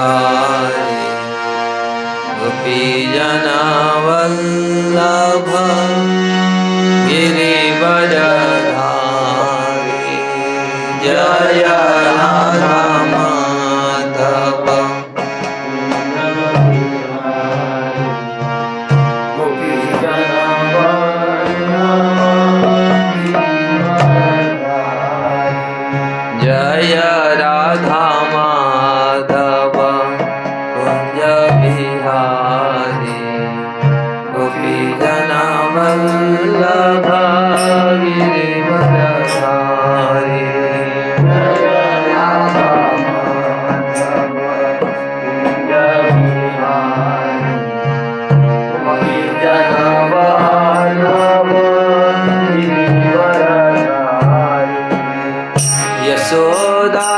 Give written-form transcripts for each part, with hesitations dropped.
बिहारी गोपीजनवल्लभ गिरिवरधारी जय राधा माधव जय राधा माधव कुंज बिहारी गोपीजनवल्लभ गिरिवरधारी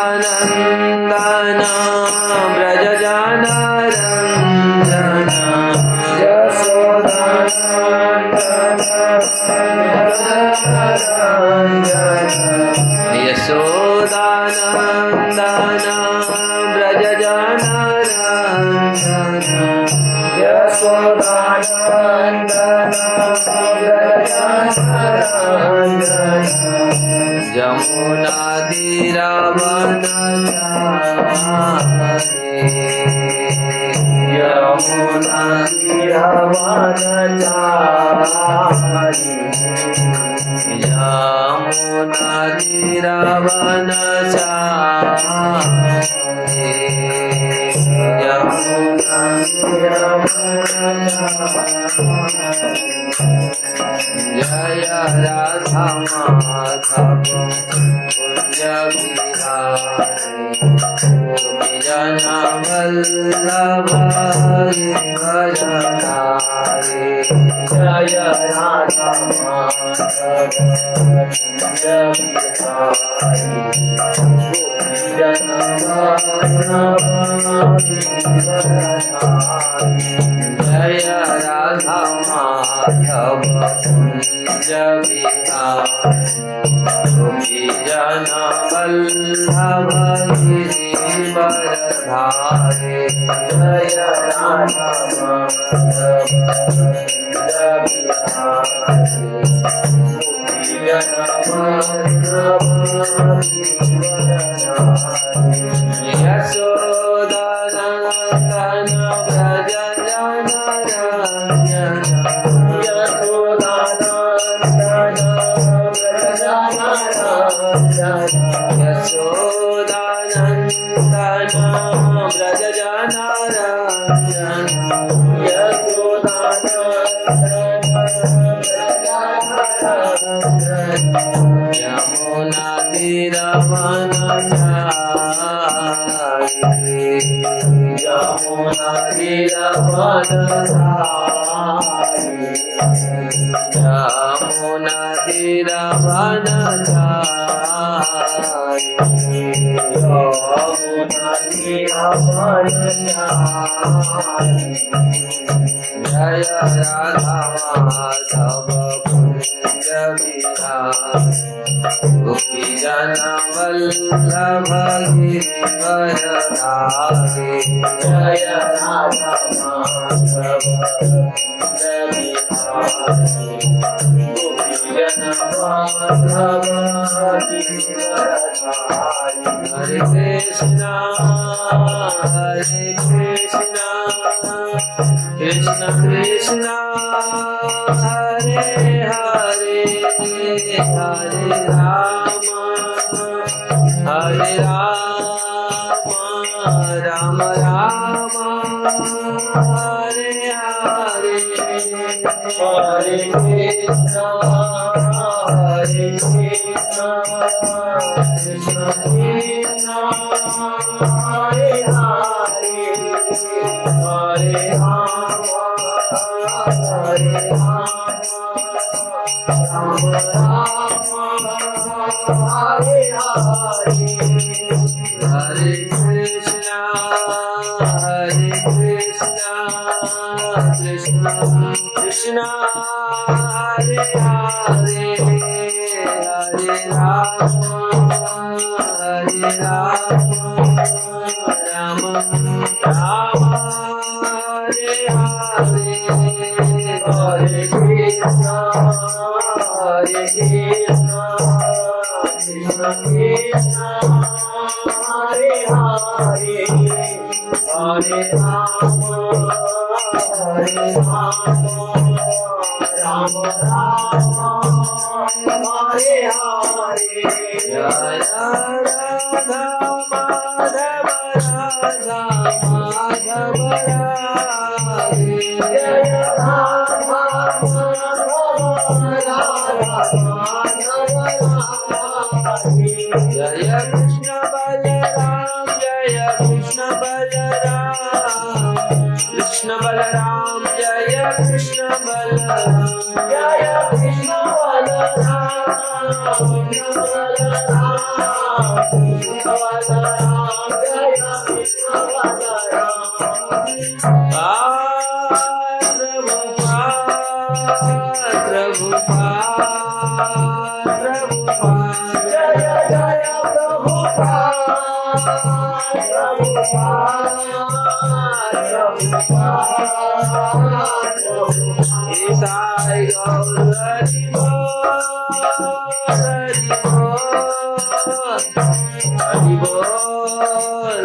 यशोदानंदन व्रज जनरंजन यशोदानंदन व्रज जनरंजन यमुना तीरवनचारि यमुना तीरवनचारि यमुना तीरवनचारि यमुना जय राधा माधव कुंज बिहारी गोपीजनवल्लभ गिरिवरधारी जय राधा माधव कुंज बिहारी गोपीजनवल्लभ गिरिवरधारी जय राधा माधव कुंज बिहारी गोपीजनवल्लभ गिरिवरधारी जय राधा माधव कुंज बिहारी गोपीजनवल्लभ गिरिवरधारी यशोदानंदन व्रज जनरंजन यशोदानंदन व्रज जनरंजन यमुना तीरवनचारि यमुना तीरवनचारि यमुना तीरवनचारि यमुना तीरवनचारि जय राधा माधव कुंज बिहारी गोपीजनवल्लभ गिरिवरधारी जय राधा माधव कुंज बिहारी गोपीजनवल्लभ गिरिवरधारी हरे Krishna Krishna Krishna Hare Hare Hare Ram Ram Ram Hare Hare Hare Krishna Krishna Krishna Hare Hare Hare Ram Hare Hare Hare Krishna Krishna Krishna Hare Hare Hare Ram Ram Rama Hare Hare Hare Krishna Hare Krishna Krishna Krishna Hare Hare Hare Rama Hare Rama Rama Rama Hare Hare Jaya Radha Madhava Radha Madhava Radhe Jaya Radha Madhava Radha Madhava Radhe Jaya Krishna Balaram Jaya Krishna Balaram Krishna Balaram Jaya Krishna Balaram Jaya Krishna Balaram Krishna Balaram Krishna Balaram Jaya Krishna Balaram Prabhupada Jaya Jaya Prabhupada Nitai Gaur Hari Bol Hari Bol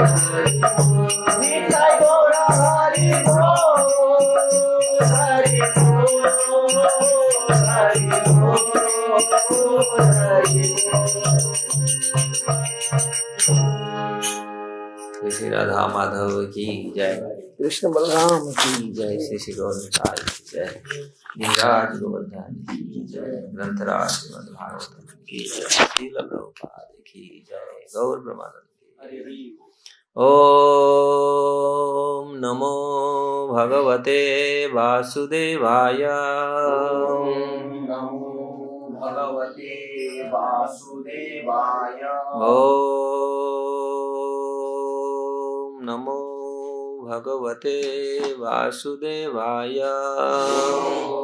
Nitai Gaur Hari Bol Hari Bol Hari Bol Hari Shri Radha Madhav की जय कृष्ण बलराम की जय श्री श्री गौरसाई की जय नीराज गोवर्धन की जय ग्रंथराज श्रीमद् भागवतम की जय श्रील प्रभुपाद की जय गौर ब्रह्मानंद की ओम नमो भगवते वासुदेवाय नमो भगवते वासुदेवाय ओम नमो भगवते वासुदेवाय नमो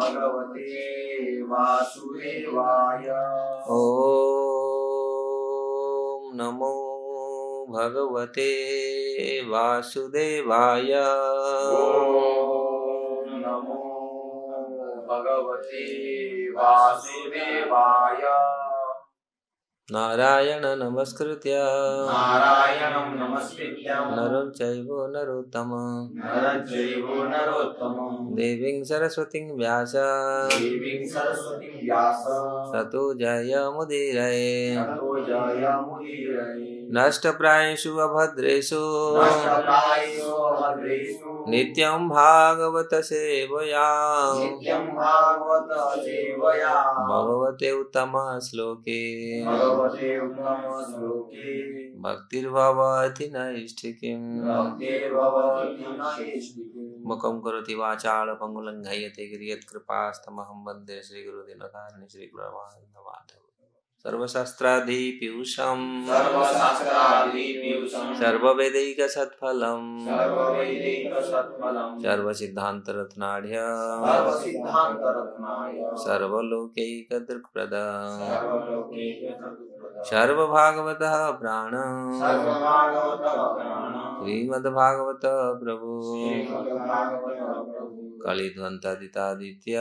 भगवते वासुदेवाय ओम नमो भगवते वासुदेवाय नमो भगवते वासुदेवाय नारायण नमस्कृत्य नारायणं नमस्कृत्य नरं चैव नरोत्तमं नरं चैव नरोत्तमं देवीं सरस्वतीं व्यास देवीं सरस्वतीं व्यास ततो जयमुदीरये ततो जयमुदीरये नष्टप्रायेषु अभद्रेषु नष्टप्रायेषु अभद्रेषु नित्यं भागवत सेवया नित्यं भागवत सेवया भगवते उत्तम श्लोके भगवते उत्तम श्लोके भक्तिर्भवति नैष्ठिकीम् भक्तिर्भवति नैष्ठिकीम् मुखं करोति वाचाल पंगुलंघयते गिरियत्कृपास्तमहं वन्दे श्रीगुरुदिनकारिणि श्रीगुरुमाधव सर्वशास्त्राधिपीयूषं सर्वशास्त्राधिपीयूषं सर्ववेदैकसत्फलं सर्ववैदिकसत्फलं सर्वसिद्धान्तरत्नाढ्य सर्वसिद्धान्तरत्नाय सर्वलोकैकदृक्प्रदम् सर्वलोकैकसत्प्रदः सर्वभागवतः प्राण सर्वभागवतः प्राण श्रीमद्भागवत प्रभु श्रीमद्भागवतः प्रभु कलिध्वंतादितादित्य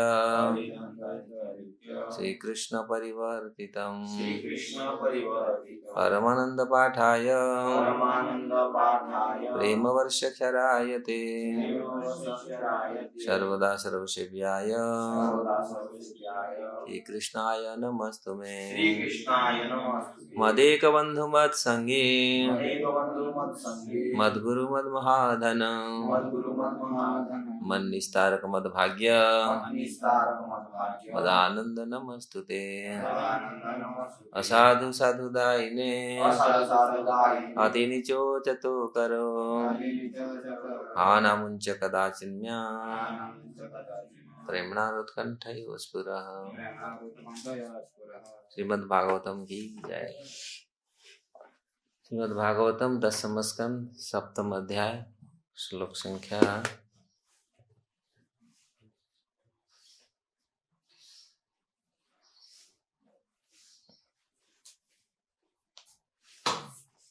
श्रीकृष्ण परिवर्तितम् श्रीकृष्ण परिवर्तितम् परमानंद पाठाय परमानंद पाठाय प्रेमवर्षक्षराय ते प्रेमवर्षक्षरायते सर्वदा सर्वसेव्याय सर्वदा सर्वसिद्ध्याय श्रीकृष्णाय नमस्तुमे श्रीकृष्णाय नमस्ते मदेकबन्धुमत्सङ्गे मदेकबन्धुमत्सङ्गे मद्गुरु मद्महाधन मद्गुरु मद्महाधन मन्निस्तारक मद्भाग्य मन्निस्तारक मद्भाग्य मदानंद नमस्तुते मदानंद नमस्ते असाधु साधुदायिने असाधु साधुदायिने अति निचोचतो करो आनामुञ्च कदाचिन्म्या प्रेम्णानुत्कण्ठयो स्फुरः श्रीमद्भागवतम की जय। श्रीमद्भागवतम 10 स्कंद 7 अध्याय श्लोक संख्या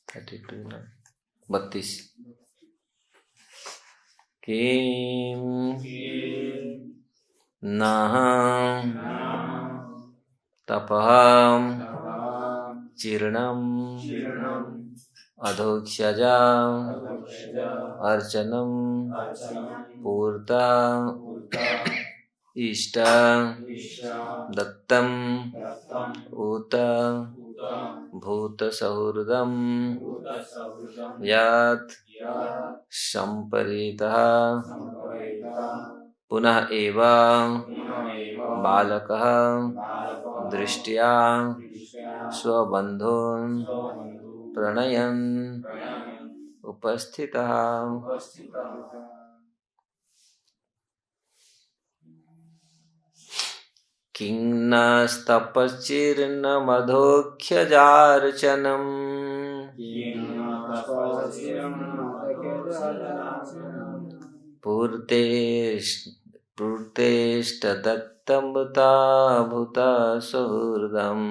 32 ना 32 किम नः तपः चीर्णम् अधोक्षजा अर्चनम् पूर्ता इष्ट दत्तम् उत भूतसौहृदम् यत् सम्परीतः पुनः एव बालकः दृष्ट्या स्वबन्धून् प्रणयन् उपस्थितः। किन्नस्तपश्चिर्नमधोक्षजार्चनम् पूर्तेष्टदत्तमुता भूता सुहृदम्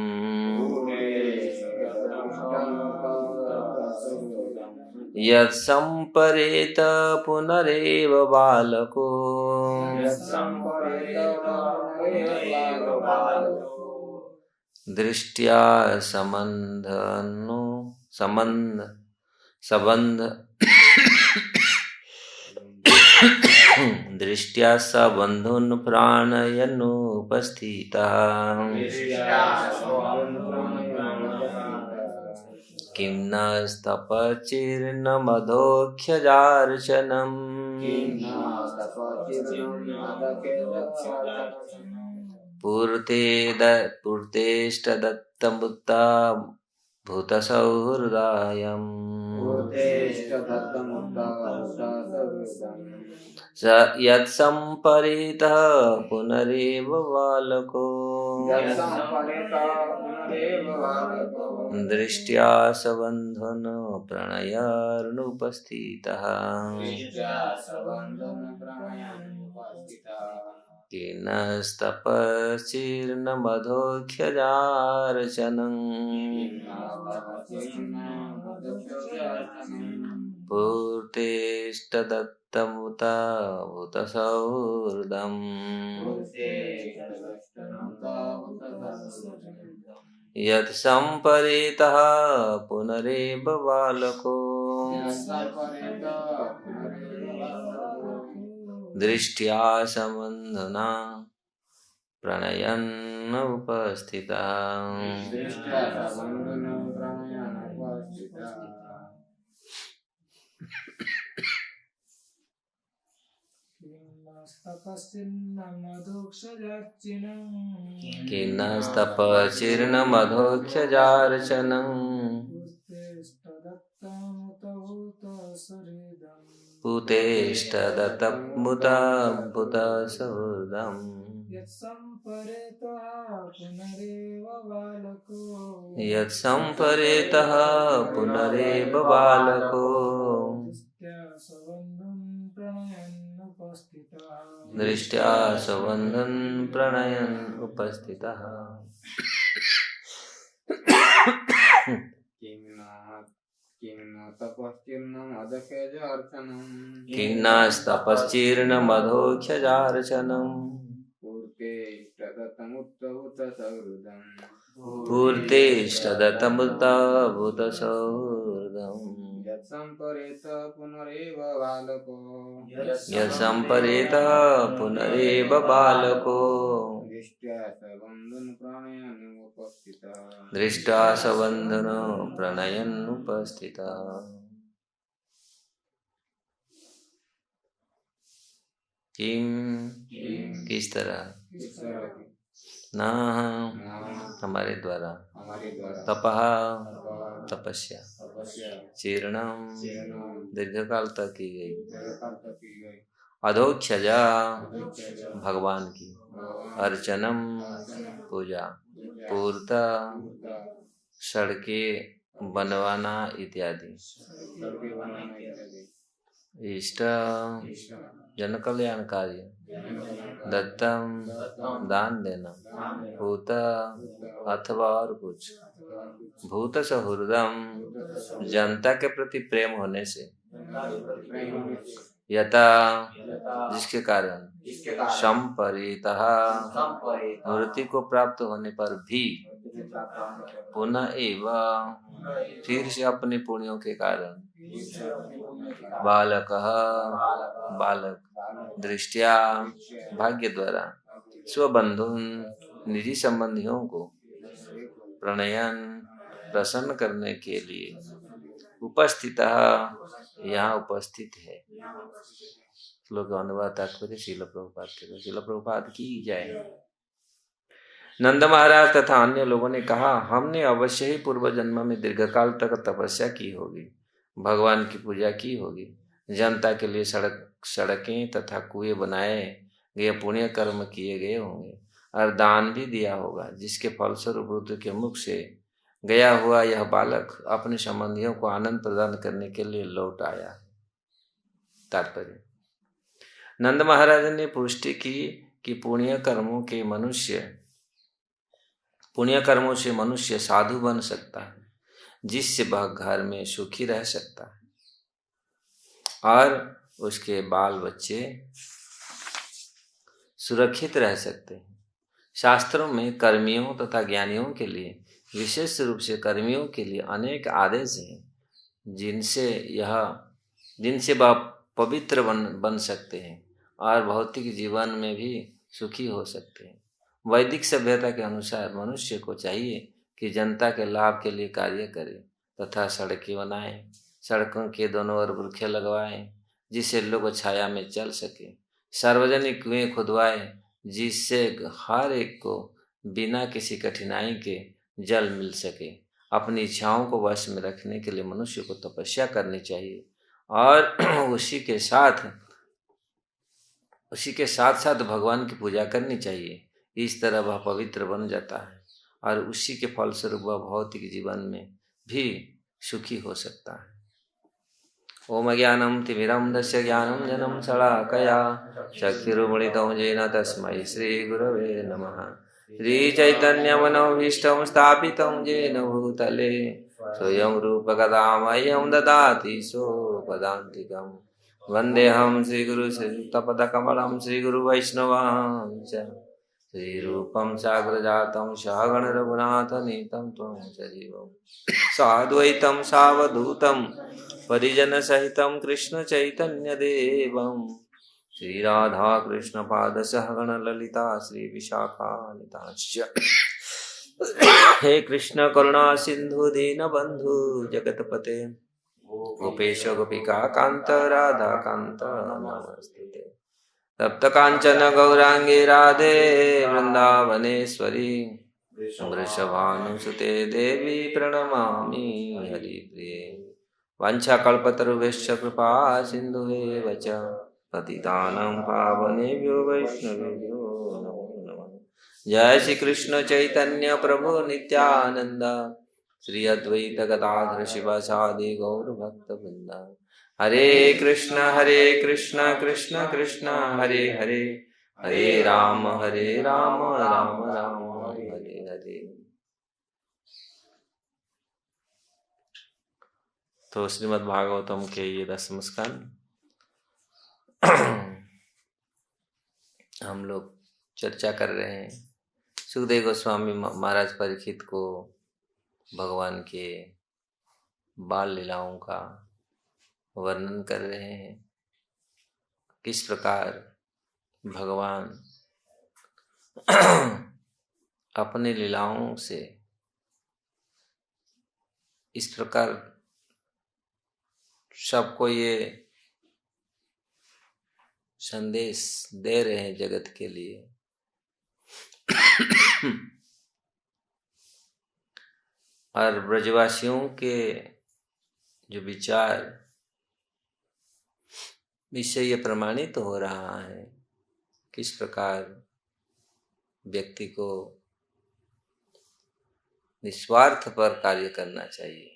यत्सम्परेत पुनरेव बालको दृष्ट्या दृष्ट्या सबन्धून् प्राणयन्नुपस्थितः। किं नस्तपचिर्नमधोक्षजार्चनम् पूर्तेष्टदत्तमुता भूतसौहृदायम् स यत्सम्परीतः पुनरेव बालको दृष्ट्या सबन्धून् प्रणयन्नुपस्थितः। किन्नस्तपश्चिर्नमधोक्षजार्चनम् पूर्तेष्टदत्तमुता भूतसौहृदम् यत्सम्परीतः पुनरेव बालको दृष्ट्या सबन्धूना प्रणयन् उपस्थितः। किन्नस्तपचिर्नमधोक्षजार्चनम् पूतेष्टदत्तमुता भूतसौहृदम् यत्सम्परेतः पुनरेव बालको दृष्ट्या सबन्धून् प्रणयन् उपस्थितः। किन्नस्तपश्चिर्नमधोक्षजार्चनम् पूर्तेष्टदत्तमुता भूतसौहृदम् यत्सम्परेतः पुनरेव बालको दृष्ट्या सबन्धून् प्रणयन् उपस्थितः। किम किस तरह न हमारे द्वारा तपः तपस्या चीर्णम दीर्घकाल तक की गई अधोक्षजा भगवान की अर्चनम पूजा पूर्ता सड़के बनवाना इत्यादि इष्ट जन कल्याणकारी दत्तम दान देना, भूत अथवा और कुछ, भूत सहृदम जनता के प्रति प्रेम होने से, यथा जिसके कारण, संपरितः मृत्यु को प्राप्त होने पर भी, पुनः एवं फिर से अपने पुण्यों के कारण, बालक दृष्टिया भाग्य द्वारा, स्वबंधु निजी संबंधियों को प्रणयन प्रसन्न करने के लिए उपस्थित यहाँ उपस्थित है। श्लोक अनुवाद तात्पर्य शील प्रभुपाद की जय। नंद महाराज तथा अन्य लोगों ने कहा, हमने अवश्य ही पूर्व जन्म में दीर्घकाल तक तपस्या की होगी, भगवान की पूजा की होगी, जनता के लिए सड़कें तथा कुएं बनाए गए, पुण्य कर्म किए गए होंगे और दान भी दिया होगा, जिसके फलस्वरूप रुद्र के मुख से गया हुआ यह बालक अपने संबंधियों को आनंद प्रदान करने के लिए लौट आया। तात्पर्य, नंद महाराज ने पुष्टि की कि पुण्य कर्मों से मनुष्य साधु बन सकता है, जिससे वह घर में सुखी रह सकता है और उसके बाल बच्चे सुरक्षित रह सकते हैं। शास्त्रों में कर्मियों तथा ज्ञानियों के लिए, विशेष रूप से कर्मियों के लिए अनेक आदेश हैं, जिनसे वह पवित्र बन सकते हैं और भौतिक जीवन में भी सुखी हो सकते हैं। वैदिक सभ्यता के अनुसार मनुष्य को चाहिए कि जनता के लाभ के लिए कार्य करे तथा सड़कें बनाए, सड़कों के दोनों ओर वृक्ष लगवाए जिससे लोग छाया में चल सके, सार्वजनिक कुएं खुदवाए जिससे हर एक को बिना किसी कठिनाई के जल मिल सके। अपनी इच्छाओं को वश में रखने के लिए मनुष्य को तपस्या करनी चाहिए और उसी के साथ साथ भगवान की पूजा करनी चाहिए। इस तरह वह पवित्र बन जाता है और उसी के फलस्वरूप वह भौतिक जीवन में भी सुखी हो सकता है। ओम ज्ञानम तिमिरंधस्य ज्ञानम जनम शलाकया चक्षुरुन्मीलितं येन तस्मै श्री गुरवे नमः। श्री चैतन्य मनोभीष्टं स्थापितं येन भूतले स्वयं रूप कदा मह्यं ददाति स्वपदान्तिकम्। वन्देऽहं श्रीगुरु श्रीयुक्तपदकमलं श्रीगुरु वैष्णवांश्च श्रीरूपं साग्रजातं सहगण रघुनाथनीतं त्वं सजीवं साद्वैतं सावधूतं परिजन सहितं कृष्ण चैतन्य देवं श्रीराधा कृष्ण पाद सहगण ललिता श्री विशाखान्वितांश्च। हे कृष्ण करुणा सिंधु दीन बंधु जगतपते गोपेश गोपिका कांत राधा कांत नमस्ते। तप्त कांचन गौरांगे राधे वृंदावनेश्वरी वृषभानुसुते देवी प्रणमामि हरिप्रिये। वाञ्छाकल्पतरुभ्यश्च कृपा सिन्धुभ्येव च पतितानां पावनेभ्यो वैष्णवेभ्यो नमो नमः। जय श्री कृष्ण चैतन्य प्रभु नित्यानंद श्री अद्वैत गदाधर शिवासादि गौर भक्त वृंदा। हरे कृष्ण कृष्ण कृष्ण हरे हरे, हरे राम राम राम हरे हरे। तो श्रीमद् भागवतम के ये 10 स्कंद हम लोग चर्चा कर रहे हैं। सुखदेव गोस्वामी महाराज परीक्षित को भगवान के बाल लीलाओं का वर्णन कर रहे हैं, किस प्रकार भगवान अपने लीलाओं से इस प्रकार सबको ये संदेश दे रहे हैं जगत के लिए और ब्रजवासियों के जो विचार इससे ये प्रमाणित हो रहा है किस प्रकार व्यक्ति को निस्वार्थ पर कार्य करना चाहिए।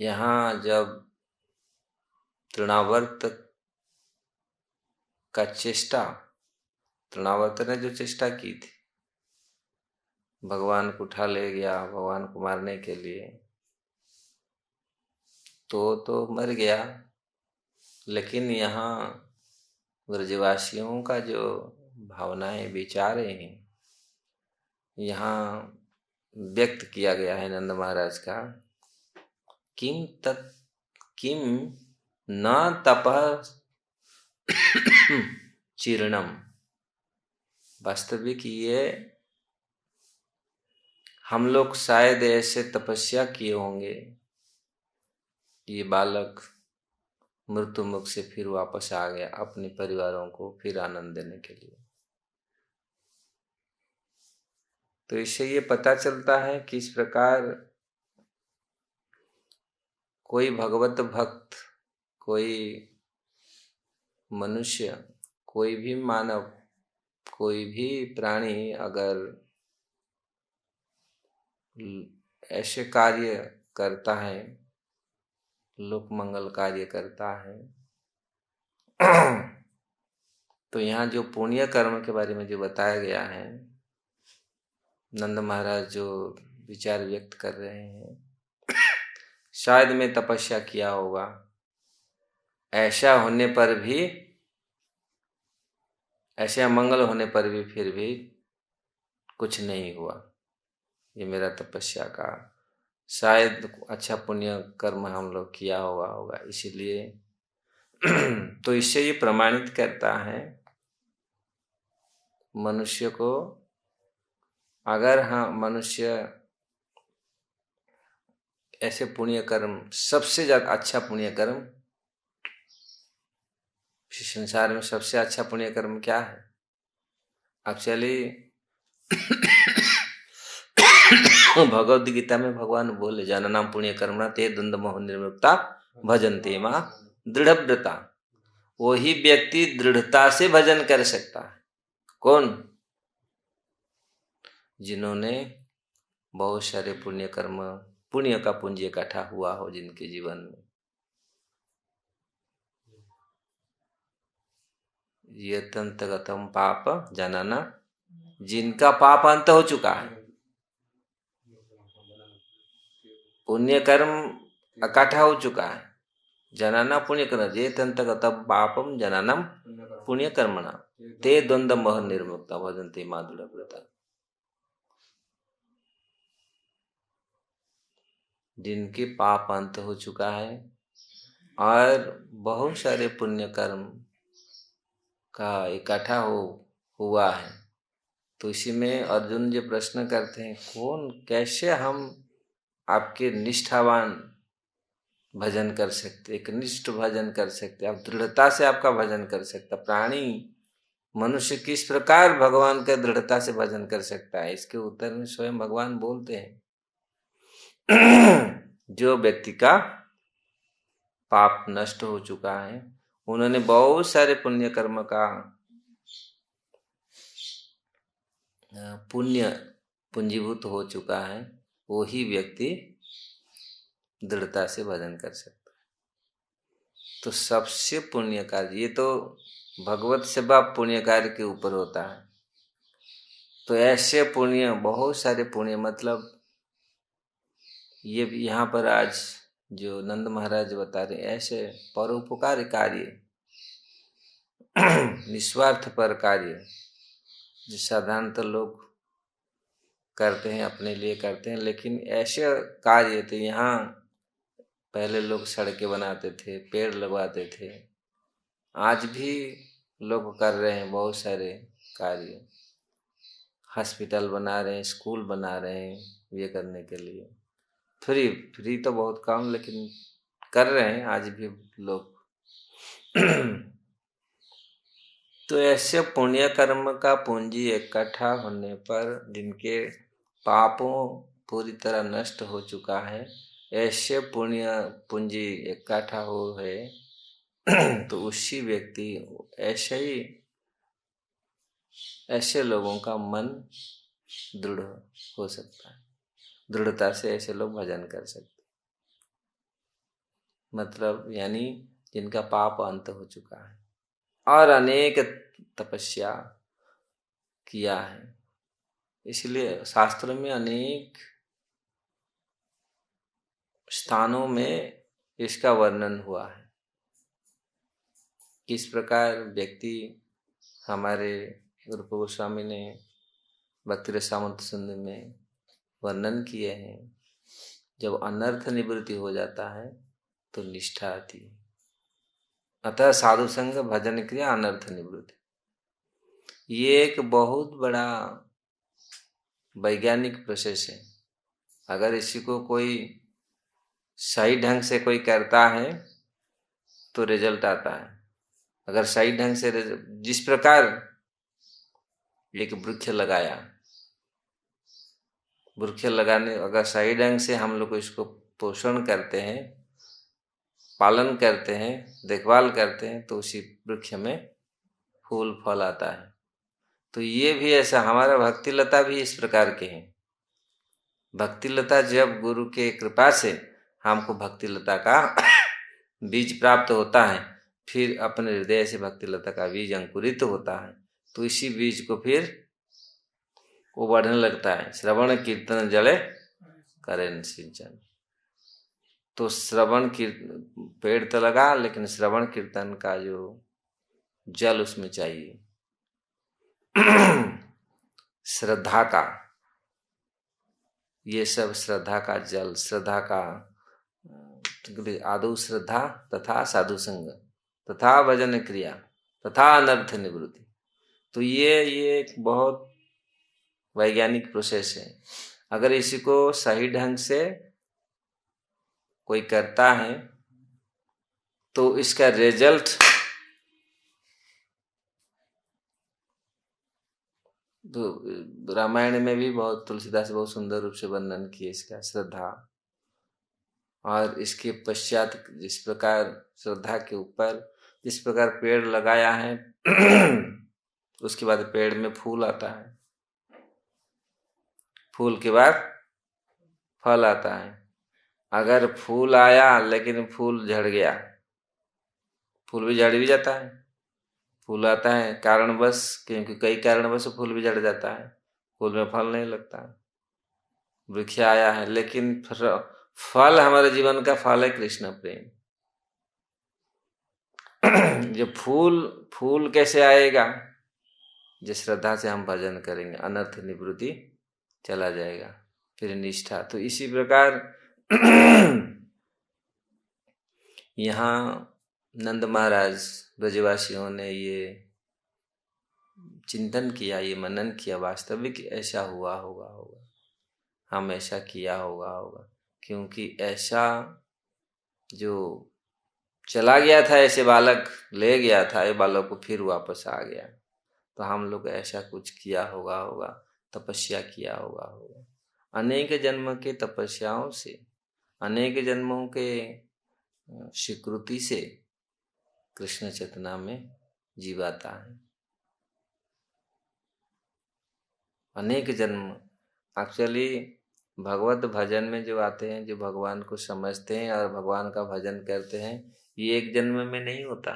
यहाँ जब तृणावर्त का चेष्टा, तृणावर्त ने जो चेष्टा की थी, भगवान को उठा ले गया भगवान को मारने के लिए, तो मर गया। लेकिन यहाँ ब्रजवासियों का जो भावनाएं विचारें हैं यहाँ व्यक्त किया गया है नंद महाराज का। किम न तपः चीर्णम। वास्तविक ये हम लोग शायद ऐसे तपस्या किए होंगे, ये बालक मृत्यु मुख से फिर वापस आ गया अपने परिवारों को फिर आनंद देने के लिए। तो इससे ये पता चलता है कि इस प्रकार कोई भगवत भक्त, कोई मनुष्य, कोई भी मानव, कोई भी प्राणी अगर ऐसे कार्य करता है, लोक मंगल कार्य करता है, तो यहाँ जो पुण्य कर्म के बारे में जो बताया गया है, नंद महाराज जो विचार व्यक्त कर रहे हैं, शायद मैं तपस्या किया होगा, ऐसा होने पर भी, ऐसे अमंगल होने पर भी फिर भी कुछ नहीं हुआ, ये मेरा तपस्या का शायद अच्छा पुण्य कर्म हम लोग किया होगा इसीलिए। तो इससे ये प्रमाणित करता है मनुष्य को, अगर हाँ मनुष्य ऐसे पुण्य कर्म, सबसे ज्यादा अच्छा पुण्य कर्म संसार में सबसे अच्छा पुण्य कर्म क्या है? अब चलिए भगवद गीता में भगवान बोले जननाम पुण्य कर्मणा ते द्वंद्व मोह निर्मुक्ता भजन्ते मां दृढ़व्रता। वही व्यक्ति दृढ़ता से भजन कर सकता है। कौन? जिन्होंने बहुत सारे पुण्य कर्म, पुण्य का पुंज इकट्ठा हुआ हो जिनके जीवन में। ये तंतगतम पाप जनना, जिनका पाप अंत हो चुका है, पुण्य कर्म इकट्ठा हो चुका है, जनना पुण्य कर्म, ये तंतगतम पापम जननम पुण्य कर्मणा ते द्वंद्व मोह निर्मुक्ता भजन्ते मां दृढ़व्रता। जिनके पाप अंत हो चुका है और बहुत सारे पुण्य कर्म का इकट्ठा हुआ है। तो इसी में अर्जुन जो प्रश्न करते हैं, कौन, कैसे हम आपके निष्ठावान भजन कर सकते, एक निष्ठ भजन कर सकते, आप दृढ़ता से आपका भजन कर सकता, प्राणी मनुष्य किस प्रकार भगवान का दृढ़ता से भजन कर सकता है? इसके उत्तर में स्वयं भगवान बोलते हैं जो व्यक्ति का पाप नष्ट हो चुका है, उन्होंने बहुत सारे पुण्य कर्म का पुण्य पूंजीभूत हो चुका है, वो ही व्यक्ति दृढ़ता से भजन कर सकता है। तो सबसे पुण्य कार्य, ये तो भगवत सेवा पुण्य कार्य के ऊपर होता है। तो ऐसे पुण्य, बहुत सारे पुण्य, मतलब ये यहाँ पर आज जो नंद महाराज बता रहे, ऐसे परोपकारी कार्य, निस्वार्थ पर कार्य जो साधारणतः लोग करते हैं, अपने लिए करते हैं, लेकिन ऐसे कार्य तो यहाँ पहले लोग सड़कें बनाते थे, पेड़ लगवाते थे, आज भी लोग कर रहे हैं बहुत सारे कार्य, हॉस्पिटल बना रहे हैं, स्कूल बना रहे हैं, ये करने के लिए फ्री तो बहुत कम, लेकिन कर रहे हैं आज भी लोग। तो ऐसे पुण्य कर्म का पूंजी इकट्ठा होने पर जिनके पापों पूरी तरह नष्ट हो चुका है, ऐसे पुण्य पूंजी इकट्ठा हो है तो उसी व्यक्ति, ऐसे लोगों का मन दृढ़ हो सकता है, दृढ़ता से ऐसे लोग भजन कर सकते। मतलब यानी जिनका पाप अंत हो चुका है और अनेक तपस्या किया है। इसलिए शास्त्रों में अनेक स्थानों में इसका वर्णन हुआ है। किस प्रकार व्यक्ति, हमारे रूप गोस्वामी ने भक्ति रसामृत सिंधु में वर्णन किए हैं, जब अनर्थ निवृत्ति हो जाता है तो निष्ठा आती है। अतः साधु संग भजन क्रिया अनर्थ निवृत्ति, ये एक बहुत बड़ा वैज्ञानिक प्रोसेस है। अगर इसी को कोई सही ढंग से कोई करता है तो रिजल्ट आता है। अगर सही ढंग से, जिस प्रकार एक वृक्ष लगाया, वृक्ष लगाने अगर सही ढंग से हम लोग इसको पोषण करते हैं, पालन करते हैं, देखभाल करते हैं, तो उसी वृक्ष में फूल फल आता है। तो ये भी ऐसा, हमारा भक्ति लता भी इस प्रकार के हैं। भक्ति लता जब गुरु के कृपा से हमको भक्ति लता का बीज प्राप्त होता है, फिर अपने हृदय से भक्ति लता का बीज अंकुरित होता है, तो इसी बीज को फिर वो बढ़ने लगता है। श्रवण कीर्तन जले करें सिंचन। तो श्रवण कीर्तन, पेड़ तो लगा, लेकिन श्रवण कीर्तन का जो जल उसमें चाहिए, श्रद्धा का, ये सब श्रद्धा का जल, श्रद्धा का आदौ श्रद्धा तथा साधु संग तथा भजन क्रिया तथा अनर्थ निवृत्ति। तो ये एक बहुत वैज्ञानिक प्रोसेस है। अगर इसी को सही ढंग से कोई करता है तो इसका रिजल्ट तो रामायण में भी बहुत, तुलसीदास बहुत सुंदर रूप से वर्णन किए इसका, श्रद्धा। और इसके पश्चात जिस प्रकार श्रद्धा के ऊपर जिस प्रकार पेड़ लगाया है उसके बाद पेड़ में फूल आता है, फूल के बाद फल आता है। अगर फूल आया लेकिन फूल झड़ गया, फूल भी झड़ भी जाता है। फूल आता है कारणवश, क्योंकि कई कारणवश फूल भी झड़ जाता है, फूल में फल नहीं लगता। वृक्ष आया है लेकिन फल, हमारे जीवन का फल है कृष्ण प्रेम। जब फूल कैसे आएगा? जिस श्रद्धा से हम भजन करेंगे, अनर्थ निवृत्ति चला जाएगा, फिर निष्ठा। तो इसी प्रकार यहाँ नंद महाराज ब्रजवासियों ने ये चिंतन किया, ये मनन किया, वास्तविक ऐसा हुआ होगा, हम ऐसा किया होगा, क्योंकि ऐसा जो चला गया था, ऐसे बालक ले गया था, ये बालक को फिर वापस आ गया। तो हम लोग ऐसा कुछ किया होगा, तपस्या किया होगा। अनेक जन्म के तपस्याओं से, अनेक जन्मों के स्वीकृति से कृष्ण चेतना में जीवाता है। अनेक जन्म, एक्चुअली भगवत भजन में जो आते हैं, जो भगवान को समझते हैं और भगवान का भजन करते हैं, ये एक जन्म में नहीं होता,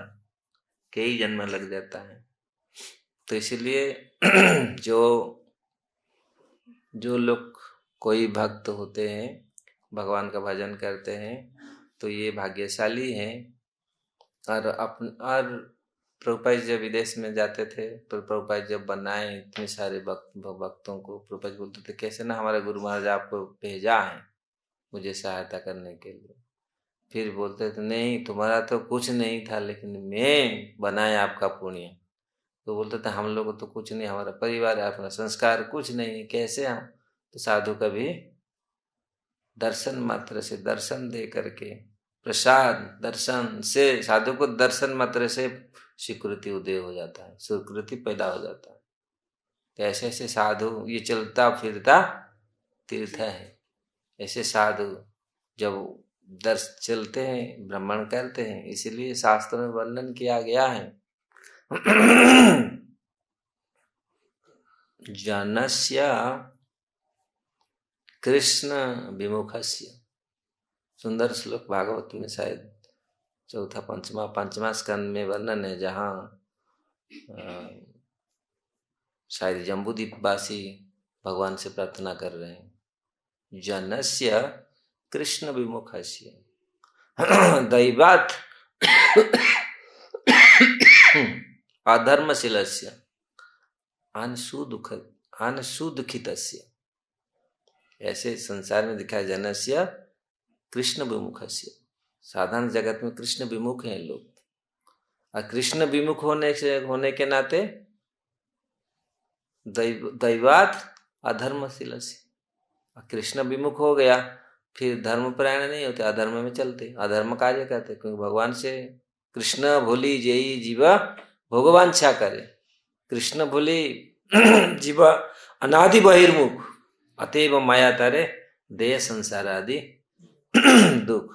कई जन्म लग जाता है। तो इसलिए जो लोग कोई भक्त होते हैं, भगवान का भजन करते हैं, तो ये भाग्यशाली हैं। और प्रभुपाद जब विदेश में जाते थे, तो प्रभुपाद जब बनाए इतने सारे भक्तों को, प्रभुपाद बोलते थे कैसे ना हमारे गुरु महाराज आपको भेजा है मुझे सहायता करने के लिए। फिर बोलते थे नहीं, तुम्हारा तो कुछ नहीं था, लेकिन मैं बनाया आपका पुण्य। तो बोलते थे हम लोग तो कुछ नहीं, हमारा परिवार है, अपना संस्कार कुछ नहीं, कैसे हम? तो साधु कभी दर्शन मात्र से, दर्शन दे करके, प्रसाद दर्शन से, साधु को दर्शन मात्र से स्वीकृति उदय हो जाता है, स्वीकृति पैदा हो जाता है। तो ऐसे ऐसे साधु, ये चलता फिरता तीर्थ है। ऐसे साधु जब चलते हैं, भ्रमण करते हैं, इसीलिए शास्त्र में वर्णन किया गया है जनस्य कृष्ण विमुखस्य। सुंदर श्लोक भागवत में शायद चौथा पंचमा स्कंद में वर्णन है, जहाँ शायद जम्बूद्वीप वासी भगवान से प्रार्थना कर रहे हैं, जनस्य कृष्ण विमुखस्य दैवात् अधर्मशीलस्य अनसुदुखितस्य। ऐसे संसार में दिखाया जनस्य कृष्ण विमुखस्य। साधारण जगत में कृष्ण विमुख हैं लोग, और कृष्ण विमुख होने के नाते दैवात अधर्मशीलस्य। कृष्ण विमुख हो गया फिर धर्मपरायण नहीं होते, अधर्म में चलते, अधर्म कार्य करते, क्योंकि भगवान से कृष्ण भूली जेई जीवा भगवांछा करे। कृष्ण भूली जीवा अनादि बहिर्मुख, अतएव माया तारे देह संसार आदि दुख।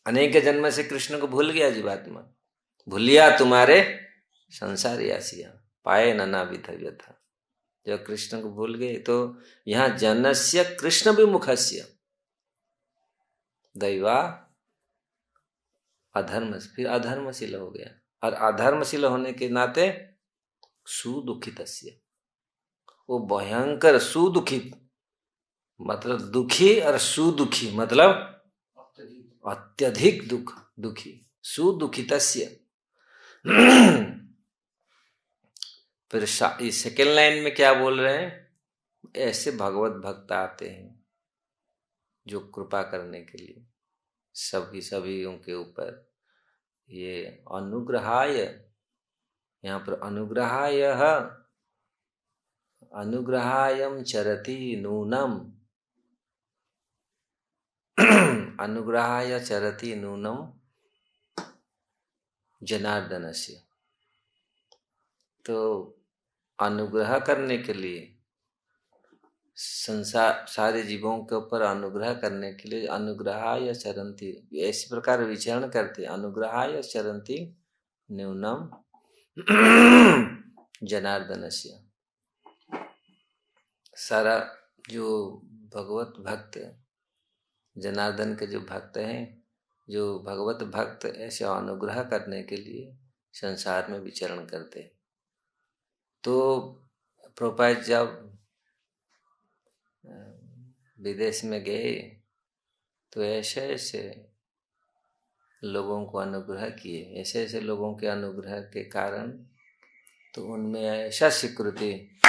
अनेक जन्म से कृष्ण को भूल गया जीवात्मा, भूलिया तुम्हारे संसारी आसिया पाए नना विधव्य था। जब कृष्ण को भूल गए तो यहाँ जनस्य कृष्ण विमुखस्य दैवा अधर्म, फिर अधर्मशील हो गया, और अधर्मशील होने के नाते सुदुखितस्य, वो भयंकर सुदुखित मतलब दुखी, और सुदुखी मतलब अत्यधिक दुखी, सुदुखितस्य। फिर सेकेंड लाइन में क्या बोल रहे हैं, ऐसे भगवत भक्त आते हैं जो कृपा करने के लिए सभी उनके ऊपर, ये अनुग्रहाय, यहाँ पर अनुग्रहायम चरति नूनम, अनुग्रहाय चरति नूनम जनार्दनस्य। तो अनुग्रह करने के लिए, संसार सारे जीवों के ऊपर अनुग्रह करने के लिए, अनुग्रहाय चरन्ति, ऐसी प्रकार विचरण करते, अनुग्रहाय चरन्ति न्यूनम जनार्दनस्य। सारा जो भगवत भक्त, जनार्दन के जो भक्त हैं, जो भगवत भक्त ऐसे अनुग्रह करने के लिए संसार में विचरण करते हैं। तो प्रभुपाद जब विदेश में गए तो ऐसे लोगों को अनुग्रह किए, ऐसे लोगों के अनुग्रह के कारण तो उनमें ऐसा स्वीकृति,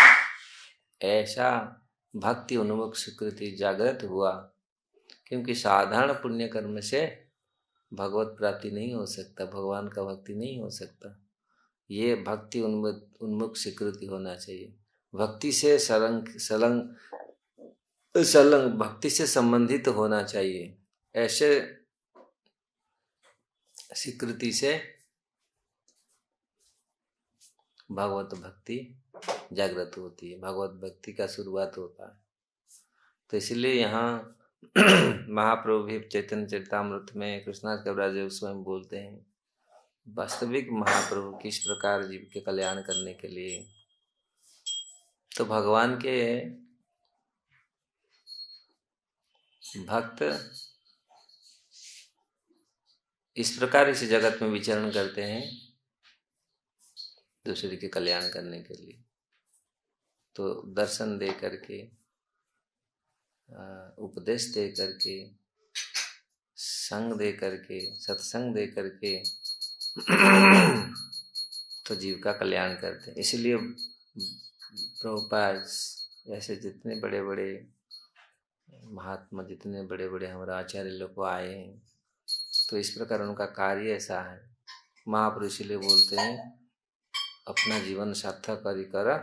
ऐसा भक्ति उन्मुख स्वीकृति जागृत हुआ, क्योंकि साधारण पुण्य कर्म से भगवत प्राप्ति नहीं हो सकता, भगवान का भक्ति नहीं हो सकता। ये भक्ति उन्मुख स्वीकृति होना चाहिए। भक्ति से सलंग भक्ति से संबंधित होना चाहिए। ऐसे स्वीकृति से भगवत भक्ति जागृत होती है, भगवत भक्ति का शुरुआत होता है। तो इसलिए यहाँ महाप्रभु भी चैतन्य चरितामृत में कृष्णदास कविराज स्वयं बोलते हैं, वास्तविक महाप्रभु किस प्रकार जीव के कल्याण करने के लिए, तो भगवान के भक्त इस प्रकार इस जगत में विचरण करते हैं दूसरे के कल्याण करने के लिए। तो दर्शन दे करके, उपदेश दे करके, संग दे करके, सत्संग दे करके तो जीव का कल्याण करते हैं। इसलिए प्रभुपाद ऐसे जितने बड़े बड़े महात्मा, जितने बड़े बड़े हमारे आचार्य लोग आए हैं, तो इस प्रकार उनका कार्य ऐसा है। महापुरुष इसलिए बोलते हैं, अपना जीवन सार्थक कर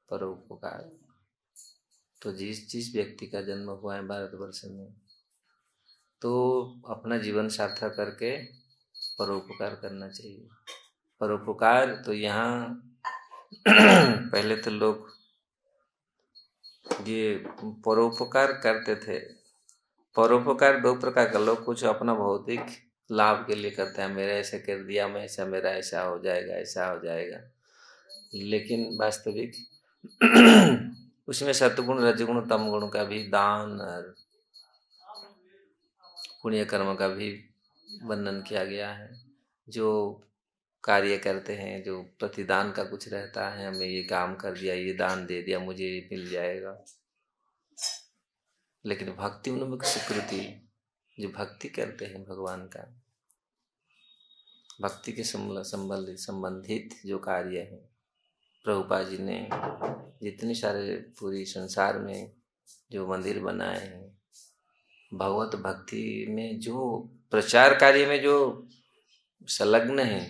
परोपकार। तो जिस व्यक्ति का जन्म हुआ है भारतवर्ष में, तो अपना जीवन सार्थक करके परोपकार करना चाहिए। परोपकार तो यहाँ पहले तो लोग ये परोपकार करते थे। परोपकार दो प्रकार का, लोग कुछ अपना भौतिक लाभ के लिए करते हैं, मेरा ऐसा कर दिया, मैं ऐसा, मेरा ऐसा हो जाएगा, ऐसा हो जाएगा। लेकिन वास्तविक उसमें सत्गुण, रजगुण, तम गुण का भी दान और पुण्य कर्म का भी वर्णन किया गया है। जो कार्य करते हैं, जो प्रतिदान का कुछ रहता है, हमें ये काम कर दिया, ये दान दे दिया, मुझे ये मिल जाएगा। लेकिन भक्ति उन्मुख स्वीकृति, जो भक्ति करते हैं भगवान का, भक्ति के संबंधित जो कार्य है, प्रभुपाद जी ने जितने सारे पूरी संसार में जो मंदिर बनाए हैं, भगवत भक्ति में जो प्रचार कार्य में जो संलग्न है,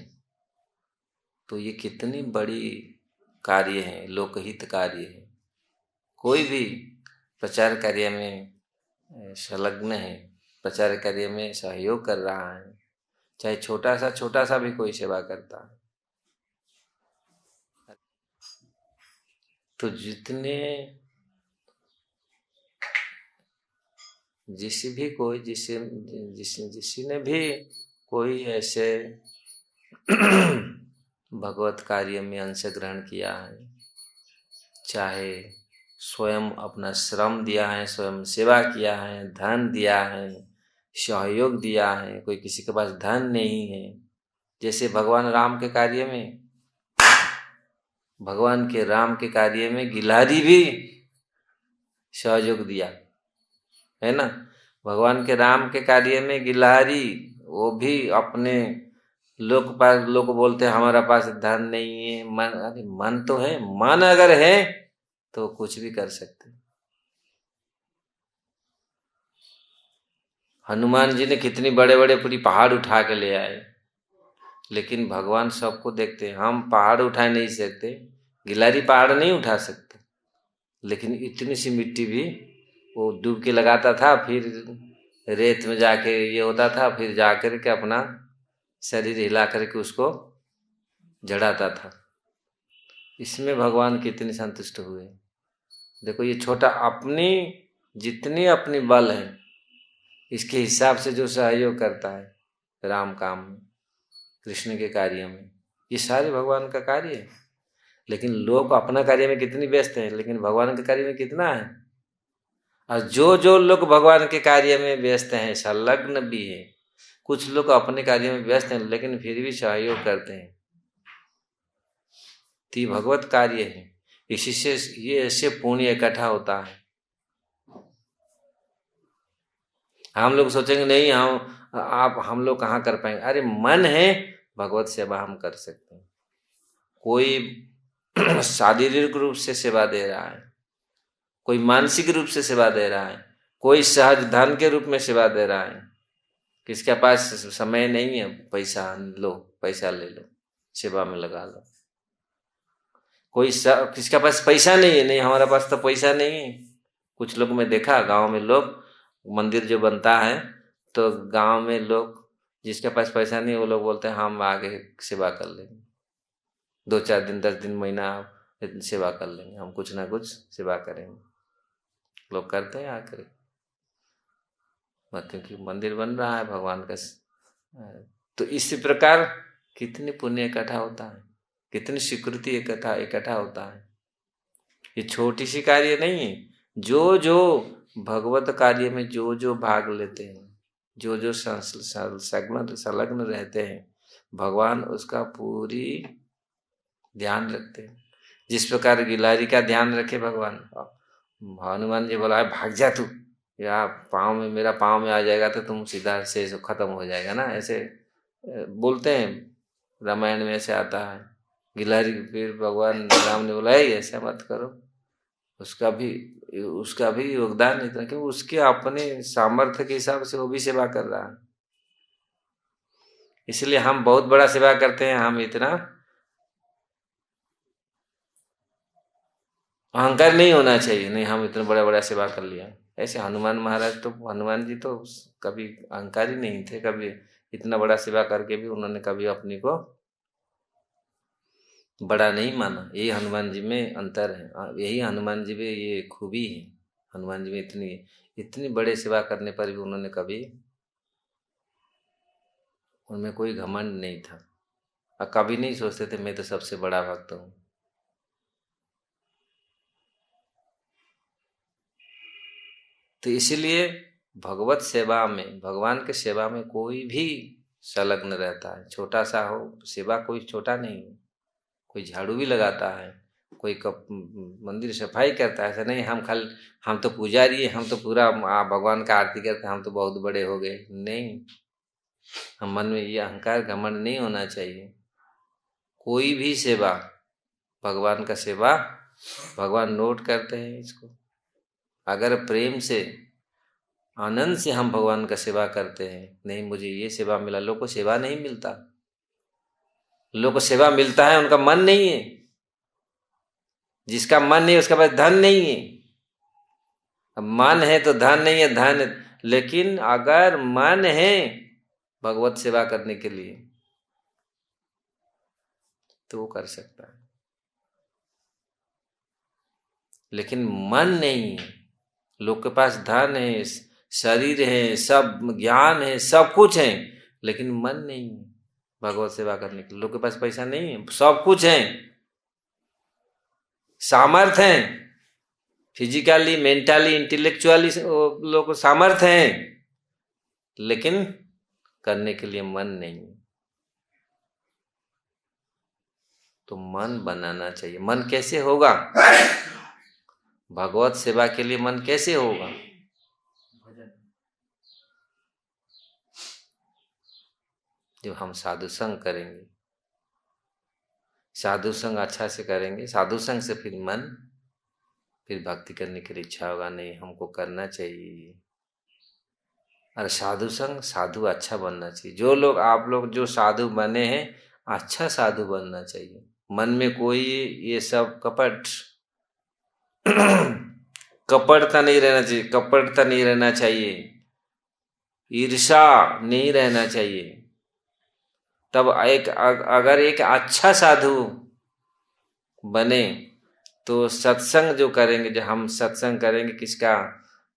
तो ये कितनी बड़ी कार्य है, लोकहित कार्य है। कोई भी प्रचार कार्य में संलग्न है, प्रचार कार्य में सहयोग कर रहा है, चाहे छोटा सा भी कोई सेवा करता है, तो जिसने भी कोई ऐसे भगवत कार्य में अंश ग्रहण किया है, चाहे स्वयं अपना श्रम दिया है, स्वयं सेवा किया है, धन दिया है, सहयोग दिया है, कोई किसी के पास धन नहीं है, जैसे भगवान राम के कार्य में, भगवान के राम के कार्य में गिलहरी भी सहयोग दिया है ना। भगवान के राम के कार्य में गिलहरी, वो भी अपने लोग बोलते हैं हमारा पास धन नहीं है, मन, अरे मन तो है, मन अगर है तो कुछ भी कर सकते। हनुमान जी ने कितनी बड़े बड़े पूरी पहाड़ उठा के ले आए, लेकिन भगवान सबको देखते हैं। हम पहाड़ उठा नहीं सकते, गिलहरी पहाड़ नहीं उठा सकते, लेकिन इतनी सी मिट्टी भी वो डूब के लगाता था, फिर रेत में जाके ये होता था, फिर जाकर के अपना शरीर हिला करके उसको जड़ाता था। इसमें भगवान कितने संतुष्ट हुए। देखो ये छोटा, अपनी जितनी अपनी बल है इसके हिसाब से जो सहयोग करता है राम काम में, कृष्ण के कार्य में, ये सारे भगवान का कार्य है। लेकिन लोग अपना कार्य में कितनी व्यस्त हैं, लेकिन भगवान के कार्य में कितना है। और जो लोग भगवान के कार्य में व्यस्त हैं, संलग्न भी है, कुछ लोग अपने कार्य में व्यस्त हैं लेकिन फिर भी सहयोग करते हैं, तो ये भगवत कार्य है। इसी से ये ऐसे पुण्य इकट्ठा होता है। हम लोग सोचेंगे नहीं हम लोग कहाँ कर पाएंगे, अरे मन है, भगवत सेवा हम कर सकते हैं। कोई शारीरिक रूप से सेवा दे रहा है, कोई मानसिक रूप से सेवा दे रहा है, कोई सहज धन के रूप में सेवा दे रहा है। किसके पास समय नहीं है, पैसा लो, पैसा ले लो, सेवा में लगा लो। किसके पास पैसा नहीं है, नहीं हमारा पास तो पैसा नहीं है। कुछ लोग मैं देखा, गांव में लोग, मंदिर जो बनता है तो गांव में लोग जिसके पास पैसा नहीं, वो लोग बोलते हैं हम आगे सेवा कर लेंगे, 2-4 दिन 10 दिन महीना सेवा कर लेंगे, हम कुछ ना कुछ सेवा करेंगे। लोग करते हैं आकर, क्योंकि मंदिर बन रहा है भगवान का। तो इसी प्रकार कितनी पुण्य इकट्ठा होता है, कितनी स्वीकृति इकट्ठा होता है। ये छोटी सी कार्य नहीं है। जो भगवत कार्य में जो भाग लेते हैं, जो संलग्न रहते हैं, भगवान उसका पूरी ध्यान रखते हैं। जिस प्रकार गिलहरी का ध्यान रखे भगवान, हनुमान जी बोला भाग जा तू, या मेरा पाँव में आ जाएगा तो तुम सीधा से खत्म हो जाएगा ना, ऐसे बोलते हैं, रामायण में ऐसे आता है। गिलहरी, फिर भगवान राम ने बोला ऐसा मत करो, उसका भी योगदान इतना कि उसके अपने सामर्थ्य के हिसाब से वो भी सेवा कर रहा है। इसलिए हम बहुत बड़ा सेवा करते हैं, हम इतना अहंकार नहीं होना चाहिए, नहीं हम इतना बड़ा बड़ा सेवा कर लिया। ऐसे हनुमान महाराज तो, हनुमान जी तो कभी अहंकारी नहीं थे, कभी इतना बड़ा सेवा करके भी उन्होंने कभी अपनी को बड़ा नहीं माना। यही हनुमान जी में अंतर है, यही हनुमान जी में ये खूबी है। हनुमान जी में इतनी बड़े सेवा करने पर भी उन्होंने कभी, उनमें कोई घमंड नहीं था, और कभी नहीं सोचते थे मैं तो सबसे बड़ा भक्त हूँ। तो इसीलिए भगवत सेवा में, भगवान के सेवा में कोई भी संलग्न रहता है, छोटा सा हो, सेवा कोई छोटा नहीं है। कोई झाड़ू भी लगाता है, कोई मंदिर सफाई करता है, ऐसा नहीं हम तो पुजारी है, हम तो पूरा भगवान का आरती करते हैं, हम तो बहुत बड़े हो गए। नहीं, हम मन में ये अहंकार घमंड नहीं होना चाहिए। कोई भी सेवा, भगवान का सेवा, भगवान नोट करते हैं इसको। अगर प्रेम से, आनंद से हम भगवान का सेवा करते हैं, नहीं मुझे ये सेवा मिला, लोग को सेवा नहीं मिलता, लोग को सेवा मिलता है उनका मन नहीं है। जिसका मन नहीं उसका पास धन नहीं है। अब मन है तो धन नहीं है, धन, लेकिन अगर मन है भगवत सेवा करने के लिए तो वो कर सकता है, लेकिन मन नहीं है। लोग के पास धन है, शरीर है, सब ज्ञान है, सब कुछ है, लेकिन मन नहीं है भगवत सेवा करने के लिए। लोग के पास पैसा नहीं है, सब कुछ है, सामर्थ है, फिजिकली, मेंटली, इंटेलेक्चुअली लोग को सामर्थ है, लेकिन करने के लिए मन नहीं। तो मन बनाना चाहिए। मन कैसे होगा? भगवत सेवा के लिए मन कैसे होगा? जब हम साधु संग करेंगे, साधु संग अच्छा से करेंगे, साधु संग से फिर मन, फिर भक्ति करने की इच्छा होगा, नहीं हमको करना चाहिए। और साधु संग, साधु अच्छा बनना चाहिए। जो लोग, आप लोग जो साधु बने हैं, अच्छा साधु बनना चाहिए। मन में कोई ये सब कपटता नहीं रहना चाहिए, कपटता नहीं रहना चाहिए, ईर्षा नहीं रहना चाहिए। तब अगर एक अच्छा साधु बने तो सत्संग जो करेंगे, जो हम सत्संग करेंगे,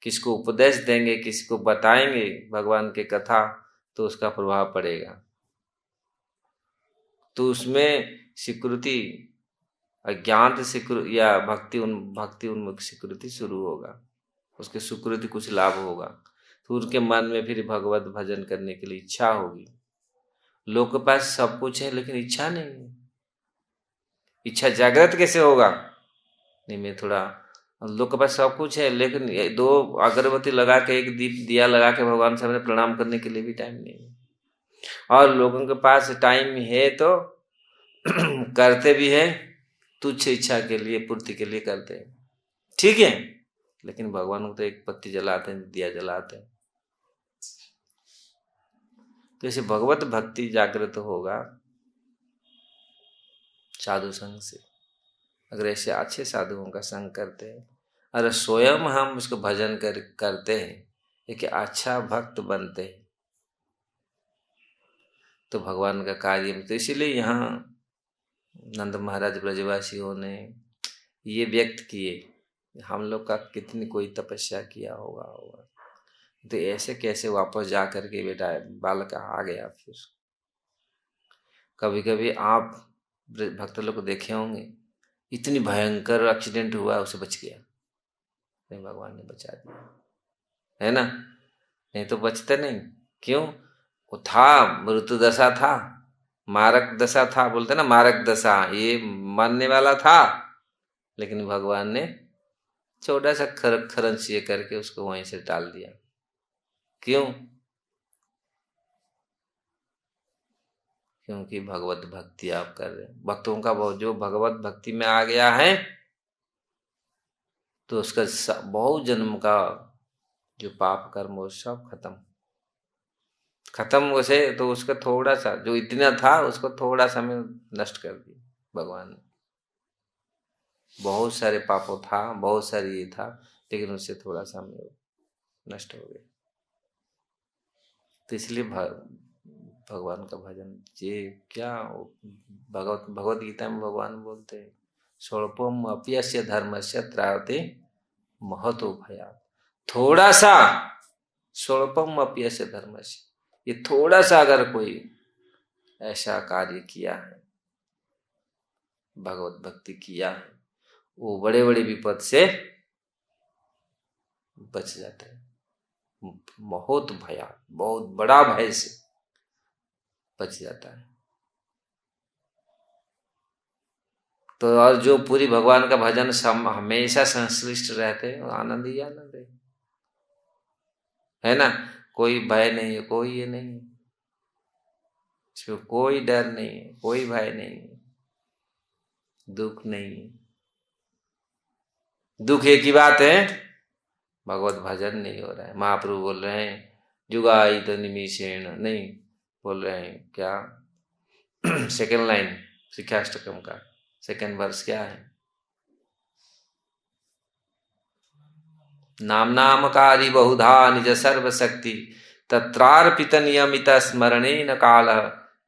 किसको उपदेश देंगे, किसको बताएंगे भगवान की कथा, तो उसका प्रभाव पड़ेगा। तो उसमें स्वीकृति, अज्ञात स्वीकृति या भक्ति उन्मुख स्वीकृति शुरू होगा, उसके सुकृति कुछ लाभ होगा, तो उनके मन में फिर भगवत भजन करने के लिए इच्छा होगी। लोग के पास सब कुछ है लेकिन इच्छा नहीं है। इच्छा जागृत कैसे होगा? नहीं, मैं थोड़ा, लोग के पास सब कुछ है लेकिन 2 अगरबत्ती लगा के, 1 दीप दिया लगा के भगवान सामने प्रणाम करने के लिए भी टाइम नहीं है। और लोगों के पास टाइम है तो करते भी है, तुच्छ इच्छा के लिए, पूर्ति के लिए करते हैं, ठीक है, लेकिन भगवान को तो एक पत्ती जलाते हैं, दिया जलाते हैं। तो ऐसे भगवत भक्ति जागृत होगा साधु संग से। अगर ऐसे अच्छे साधुओं का संग करते हैं, अगर स्वयं हम उसको भजन करते हैं, एक अच्छा भक्त बनते हैं, तो भगवान का कार्य। तो इसीलिए यहाँ नंद महाराज ब्रजवासियों ने ये व्यक्त किए, हम लोग का कितनी कोई तपस्या किया होगा, तो ऐसे कैसे वापस जा करके बेटा बालक आ गया। फिर कभी कभी आप भक्त लोग को देखे होंगे, इतनी भयंकर एक्सीडेंट हुआ, उसे बच गया, नहीं भगवान ने बचा दिया, है ना? नहीं तो बचते नहीं। क्यों? वो था, मृत्यु दशा था, मारक दशा था, बोलते ना मारक दशा, ये मरने वाला था, लेकिन भगवान ने छोटा सा खरंच ये करके उसको वहीं से टाल दिया। क्यों? क्योंकि भगवत भक्ति आप कर रहे हैं। भक्तों का जो भगवत भक्ति में आ गया है, तो उसका बहुत जन्म का जो पाप कर्म वो सब खत्म उसे, तो उसका थोड़ा सा जो इतना था उसको थोड़ा सा में नष्ट कर दिया भगवान ने। बहुत सारे पापों था, बहुत सारी ये था, लेकिन उससे थोड़ा सा में नष्ट हो गया। तो इसलिए भगवान का भजन, ये क्या भगवत गीता में भगवान बोलते हैं, स्वल्पम अप्यस्य धर्मस्य त्रायते महतो भयात्। थोड़ा सा, स्वल्पम अप्यस्य धर्मस्य, ये थोड़ा सा अगर कोई ऐसा कार्य किया है, भगवत भक्ति किया है, वो बड़े बड़े विपद से बच जाते हैं। बहुत भया, बहुत बड़ा भय से बच जाता है। तो और जो पूरी भगवान का भजन हमेशा संश्लिष्ट रहते हैं, आनंद ही आनंद है ना। कोई भय नहीं है, कोई ये नहीं है, इसमें कोई डर नहीं है, कोई भय नहीं है, दुख नहीं है। दुख एक ही बात है, भगवत भजन नहीं हो रहा है। महाप्रभु बोल रहे हैं जुगाई तो निमिषेण, नहीं बोल रहे हैं क्या सेकेंड लाइन शिक्षाष्टकम का सेकेंड वर्स क्या है? नाम नामकारी बहुधा निज सर्वशक्ति तत्रार्पित नियमित स्मरणे न काल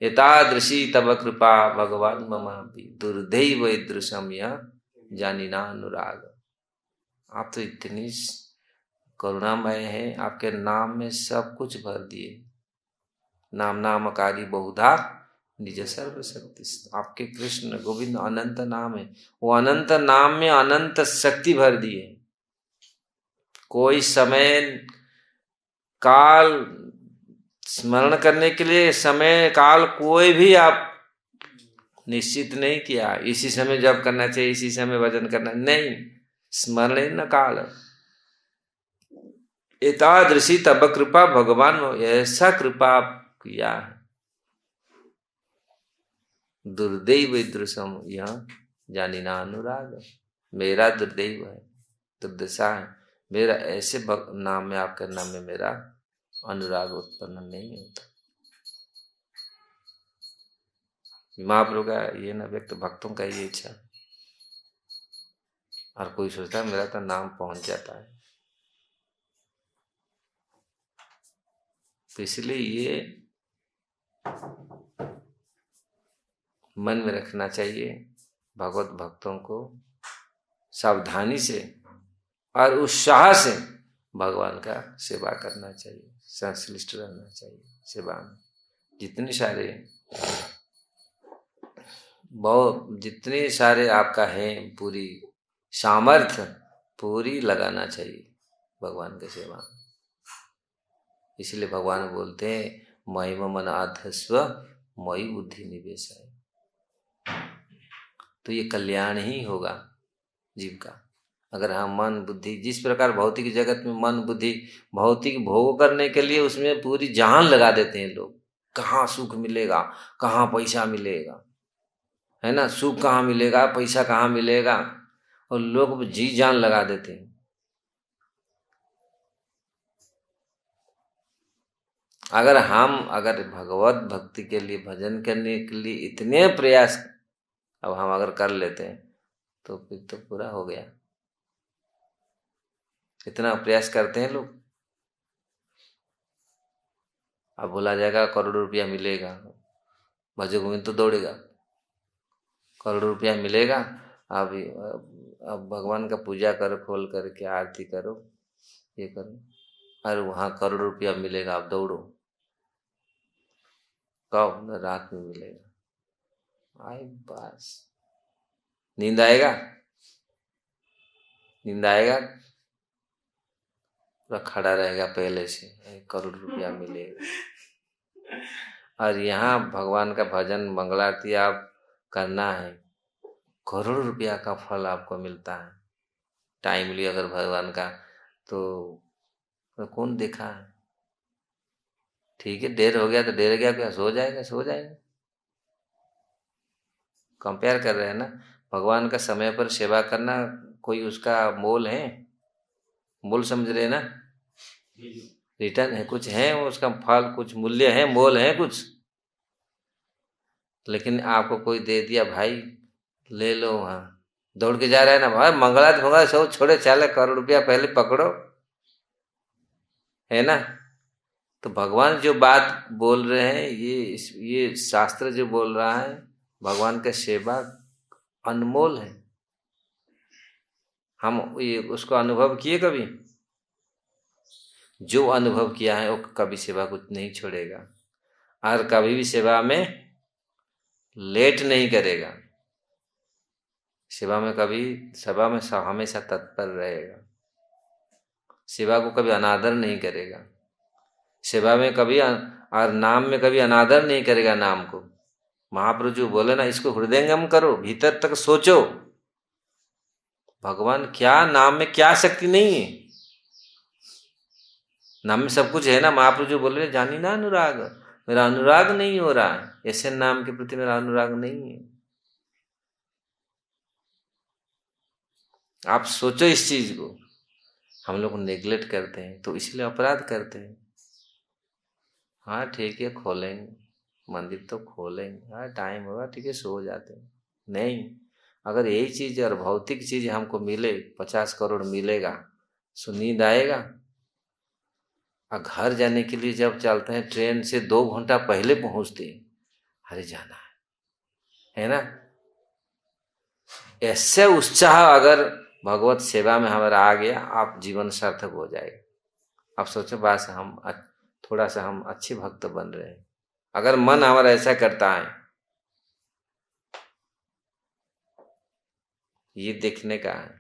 एतादृशी तब कृपा भगवान मम दुर्दैव ईदृशम यह जानिना अनुराग। आप तो इतनी करुणामय है, आपके नाम में सब कुछ भर दिए। नाम नामकारी बहुधा निज सर्वशक्ति, आपके कृष्ण गोविंद अनंत नाम है, वो अनंत नाम में अनंत शक्ति भर दिए। कोई समय काल स्मरण करने के लिए समय काल कोई भी आप निश्चित नहीं किया, इसी समय जप करना चाहिए, इसी समय भजन करना नहीं, स्मरण न काल एतादृशी तब कृपा भगवान, ऐसा कृपा किया है। दुर्दैव दृश्यम यह जानिना अनुराग, मेरा दुर्दैव है, दुर्दशा है, मेरा ऐसे नाम में, आपके नाम में मेरा अनुराग उत्पन्न नहीं होता। महाप्रभु का ये न व्यक्त भक्तों का ये इच्छा, और कोई सोचता है मेरा तो नाम पहुंच जाता है। तो इसलिए ये मन में रखना चाहिए, भगवत भक्तों को सावधानी से और उत्साह से भगवान का सेवा करना चाहिए, संश्लिष्ट रहना चाहिए सेवा में। जितने सारे आपका है पूरी सामर्थ्य पूरी लगाना चाहिए भगवान की सेवा में। इसलिए भगवान बोलते हैं महिमा मन आधस्व मई बुद्धि निवेश है। तो ये कल्याण ही होगा जीव का, अगर हम मन बुद्धि, जिस प्रकार भौतिक जगत में मन बुद्धि भौतिक भोग करने के लिए उसमें पूरी जान लगा देते हैं लोग, कहाँ सुख मिलेगा, कहाँ पैसा मिलेगा, है ना, सुख कहाँ मिलेगा, पैसा कहाँ मिलेगा, और लोग जी जान लगा देते हैं। अगर भगवत भक्ति के लिए, भजन करने के लिए इतने प्रयास अब हम अगर कर लेते हैं तो फिर तो पूरा हो गया। इतना प्रयास करते हैं लोग, अब बोला जाएगा करोड़ों रुपया मिलेगा, भजन गोविंद तो दौड़ेगा, करोड़ों रुपया मिलेगा, अब भगवान का पूजा करो, खोल करके आरती करो, ये करो, और वहाँ करोड़ों रुपया मिलेगा, आप दौड़ो। कब? रात में मिलेगा। आए बस नींद आएगा, नींद आएगा, पूरा खड़ा रहेगा पहले से, करोड़ रुपया मिलेगा। और यहाँ भगवान का भजन मंगल आरती आप करना है, करोड़ रुपया का फल आपको मिलता है टाइमली अगर भगवान का, तो कौन देखा है? ठीक है, देर हो गया तो देर गया, क्या सो जाएगा, सो जाएगा। कंपेयर कर रहे हैं ना, भगवान का समय पर सेवा करना कोई उसका मोल है, मोल समझ रहे हैं ना, रिटर्न है, कुछ है उसका फल, कुछ मूल्य है, मोल है कुछ। लेकिन आपको कोई दे दिया, भाई ले लो, वहां दौड़ के जा रहा है ना, भाई मंगला सब छोड़े, चले करोड़ रुपया पहले पकड़ो, है ना। तो भगवान जो बात बोल रहे हैं, ये शास्त्र जो बोल रहा है, भगवान का सेवा अनमोल है। हम ये उसको अनुभव किए कभी? जो अनुभव किया है वो कभी सेवा को नहीं छोड़ेगा, और कभी भी सेवा में लेट नहीं करेगा, सेवा में कभी, सेवा में हमेशा तत्पर रहेगा। सेवा को कभी अनादर नहीं करेगा, सेवा में कभी और नाम में कभी अनादर नहीं करेगा नाम को। महाप्रभु जी बोले ना, इसको हृदयंगम करो, भीतर तक सोचो भगवान क्या, नाम में क्या शक्ति नहीं है, नाम में सब कुछ है ना। महाप्रभु जी बोले जानी ना अनुराग, मेरा अनुराग नहीं हो रहा है, ऐसे नाम के प्रति मेरा अनुराग नहीं है। आप सोचो इस चीज को, हम लोग नेग्लेक्ट करते हैं तो इसलिए अपराध करते हैं। हाँ ठीक है, खोलेंगे मंदिर तो खोलेंगे, हाँ टाइम होगा ठीक है, सो जाते हैं। नहीं, अगर यही चीज और भौतिक चीज हमको मिले, 50 करोड़ मिलेगा, सो नींद आएगा। और घर जाने के लिए जब चलते हैं ट्रेन से 2 घंटा पहले पहुंचते हैं, अरे जाना है ना। ऐसे उत्साह अगर भगवत सेवा में हमारा आ गया, आप जीवन सार्थक हो जाएगा। आप सोचो बस हम थोड़ा सा हम अच्छे भक्त बन रहे हैं, अगर मन हमारा ऐसा करता है। ये देखने का है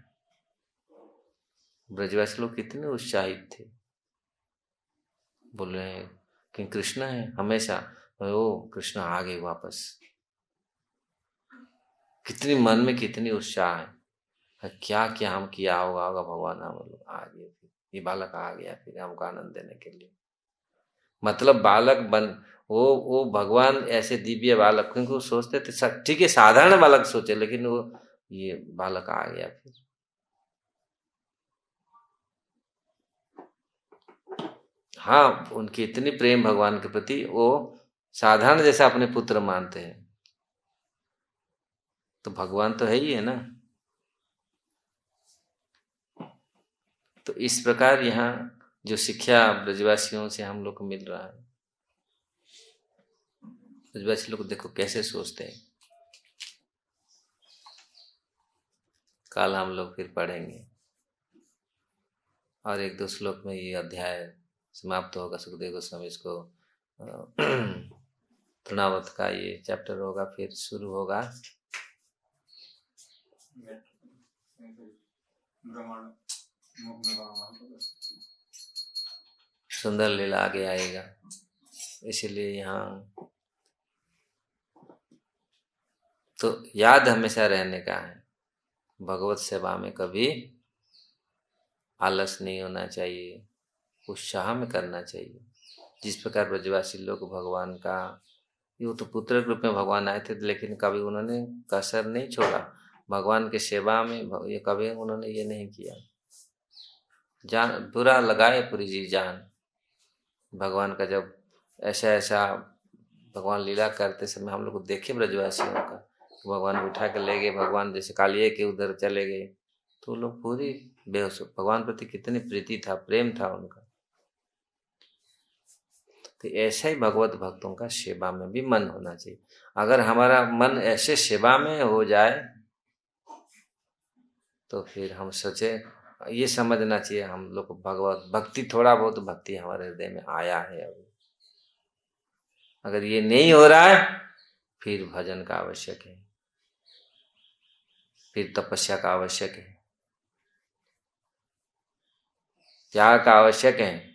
ब्रजवासी लोग कितने उत्साहित थे, बोल रहे हैं कि कृष्ण है हमेशा, ओ कृष्ण आ गए वापस। कितनी मन में कितनी उत्साह है, क्या क्या हम किया होगा भगवान हम लोग आ गए, फिर ये बालक आ गया फिर हमको आनंद देने के लिए। मतलब बालक बन, वो भगवान ऐसे दिव्य बालक, क्योंकि वो सोचते थे ठीक है साधारण बालक सोचे, लेकिन वो ये बालक आ गया फिर। हाँ, उनकी इतनी प्रेम भगवान के प्रति, वो साधारण जैसा अपने पुत्र मानते हैं। तो भगवान तो है ही है ना। तो इस प्रकार यहाँ जो शिक्षा ब्रजवासियों से हम लोग को मिल रहा है, ब्रजवासी लोग देखो कैसे सोचते हैं। कल हम लोग फिर पढ़ेंगे और 1-2 श्लोक में ये अध्याय समाप्त होगा। सुखदेव गोस्वामी इसको तृणावत का ये चैप्टर होगा, फिर शुरू होगा सुंदर लीला आगे आएगा। इसलिए यहाँ तो याद हमेशा रहने का है, भगवत सेवा में कभी आलस नहीं होना चाहिए, उत्साह में करना चाहिए। जिस प्रकार ब्रजवासी लोग भगवान का, ये तो पुत्र रूप में भगवान आए थे, लेकिन कभी उन्होंने कसर नहीं छोड़ा भगवान की सेवा में। ये कभी उन्होंने ये नहीं किया, जान बुरा लगाए पूरी जी जान। भगवान का जब ऐसा ऐसा भगवान लीला करते समय हम लोग को देखे ब्रजवासियों का, भगवान उठा के ले गए, भगवान जैसे कालिए के उधर चले गए, तो लोग पूरी बेहोश। भगवान प्रति कितनी प्रीति था, प्रेम था उनका। तो ऐसा ही भगवत भक्तों का सेवा में भी मन होना चाहिए। अगर हमारा मन ऐसे सेवा में हो जाए तो फिर हम सोचे, ये समझना चाहिए हम लोग को भगवत भक्ति, थोड़ा बहुत भक्ति हमारे हृदय में आया है। अभी अगर ये नहीं हो रहा है, फिर भजन का आवश्यक है, फिर तपस्या का आवश्यक है, त्याग का आवश्यक है।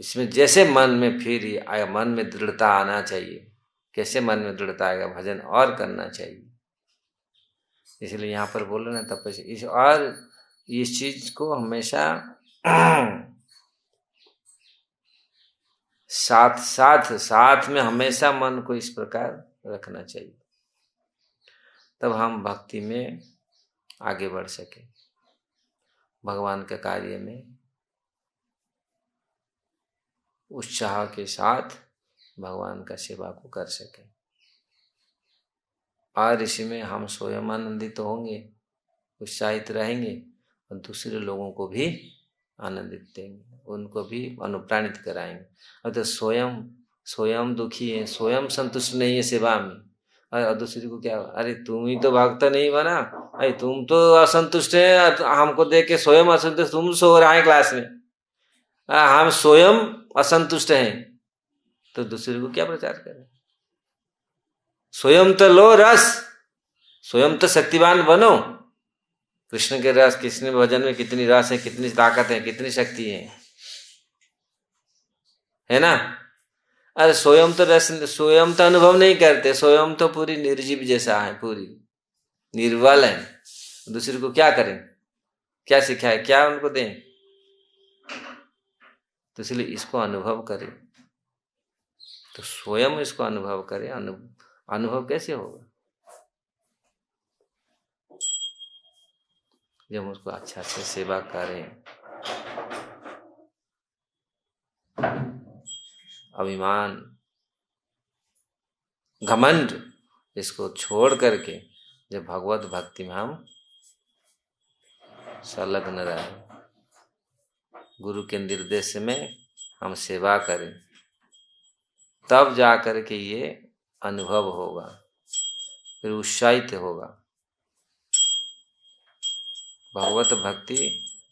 इसमें जैसे मन में फिर आया, मन में दृढ़ता आना चाहिए। कैसे मन में दृढ़ता आएगा? भजन और करना चाहिए। इसलिए यहाँ पर बोल रहे ना तपस्या, और इस चीज को हमेशा साथ में हमेशा मन को इस प्रकार रखना चाहिए, तब हम भक्ति में आगे बढ़ सके, भगवान के कार्य में उत्साह के साथ भगवान का सेवा को कर सके। और इसमें हम स्वयं आनंदित तो होंगे, उत्साहित रहेंगे, और दूसरे लोगों को भी आनंदित देंगे, उनको भी अनुप्राणित कराएंगे। अब तो स्वयं दुखी है, स्वयं संतुष्ट नहीं है सेवा में, और दूसरे को क्या, अरे तुम ही तो भक्त नहीं बना, अरे तुम तो असंतुष्ट है, हमको देख के स्वयं असंतुष्ट, तुम सो रहा है क्लास में, हम स्वयं असंतुष्ट हैं, तो दूसरे को क्या प्रचार करें? स्वयं तो लो रस, स्वयं तो शक्तिवान बनो, कृष्ण के रस, कृष्ण भजन में कितनी रस है, कितनी ताकत है, कितनी शक्ति है ना। अरे स्वयं तो रस, स्वयं तो अनुभव नहीं करते, स्वयं तो पूरी निर्जीव जैसा है, पूरी निर्बल है। दूसरे को क्या करें, क्या सिखाए, क्या उनको दें। तो इसलिए इसको अनुभव करें, तो स्वयं इसको अनुभव करें। अनुभव कैसे होगा, जब उसको अच्छा से सेवा करें। अभिमान, घमंड, इसको छोड़ करके जब भगवत भक्ति में हम संलग्न रहे, गुरु के निर्देश में हम सेवा करें, तब जा कर के ये अनुभव होगा, फिर उत्साहित होगा। भगवत भक्ति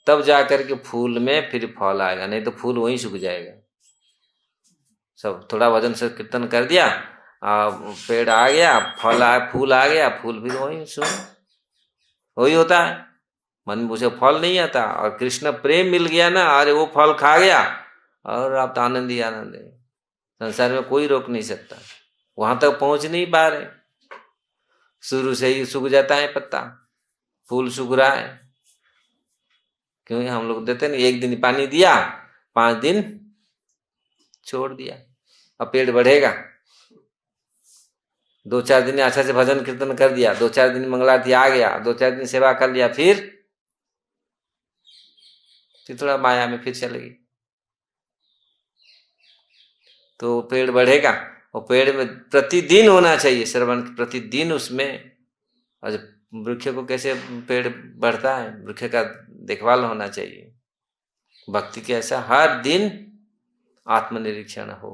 तब जा कर के फूल में फिर फल आएगा, नहीं तो फूल वहीं सूख जाएगा। सब थोड़ा वजन से कीर्तन कर दिया, पेड़ आ गया, फूल आ गया, फूल फिर वहीं सूख, वही होता है। मन में उसे फल नहीं आता, और कृष्ण प्रेम मिल गया ना, अरे वो फल खा गया और आप तो आनंद ही आनंद है। संसार में कोई रोक नहीं सकता, वहां तक पहुंच नहीं पा रहे। शुरू से ही सूख जाता है पत्ता, फूल सूख रहा है, क्योंकि हम लोग देते नहीं। एक दिन पानी दिया, 5 दिन छोड़ दिया, अब पेड़ बढ़ेगा। 2-4 दिन अच्छा से भजन कीर्तन कर दिया, 2-4 दिन मंगलारती आ गया, 2-4 दिन सेवा कर लिया, फिर थोड़ा माया में फिर चलेगी, तो पेड़ बढ़ेगा। और पेड़ में प्रतिदिन होना चाहिए श्रवण, प्रतिदिन उसमें। और वृक्ष को कैसे पेड़ बढ़ता है, वृक्ष का देखभाल होना चाहिए। भक्ति के ऐसा हर दिन आत्मनिरीक्षण हो,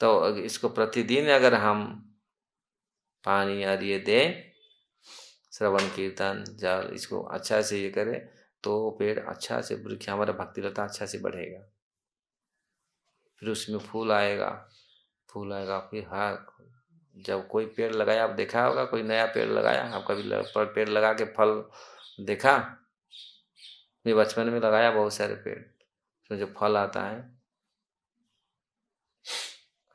तो इसको प्रतिदिन अगर हम पानी और ये दें, श्रवण कीर्तन जल, इसको अच्छा से ये करें, तो पेड़ अच्छा से, वृक्ष हमारा भक्ति लता अच्छा से बढ़ेगा। फिर उसमें फूल आएगा, फूल आएगा। फिर हाँ, जब कोई पेड़ लगाया, आप देखा होगा, कोई नया पेड़ लगाया, आप कभी पेड़ लगा के फल देखा? मैं बचपन में लगाया बहुत सारे पेड़, उसमें जो फल आता है,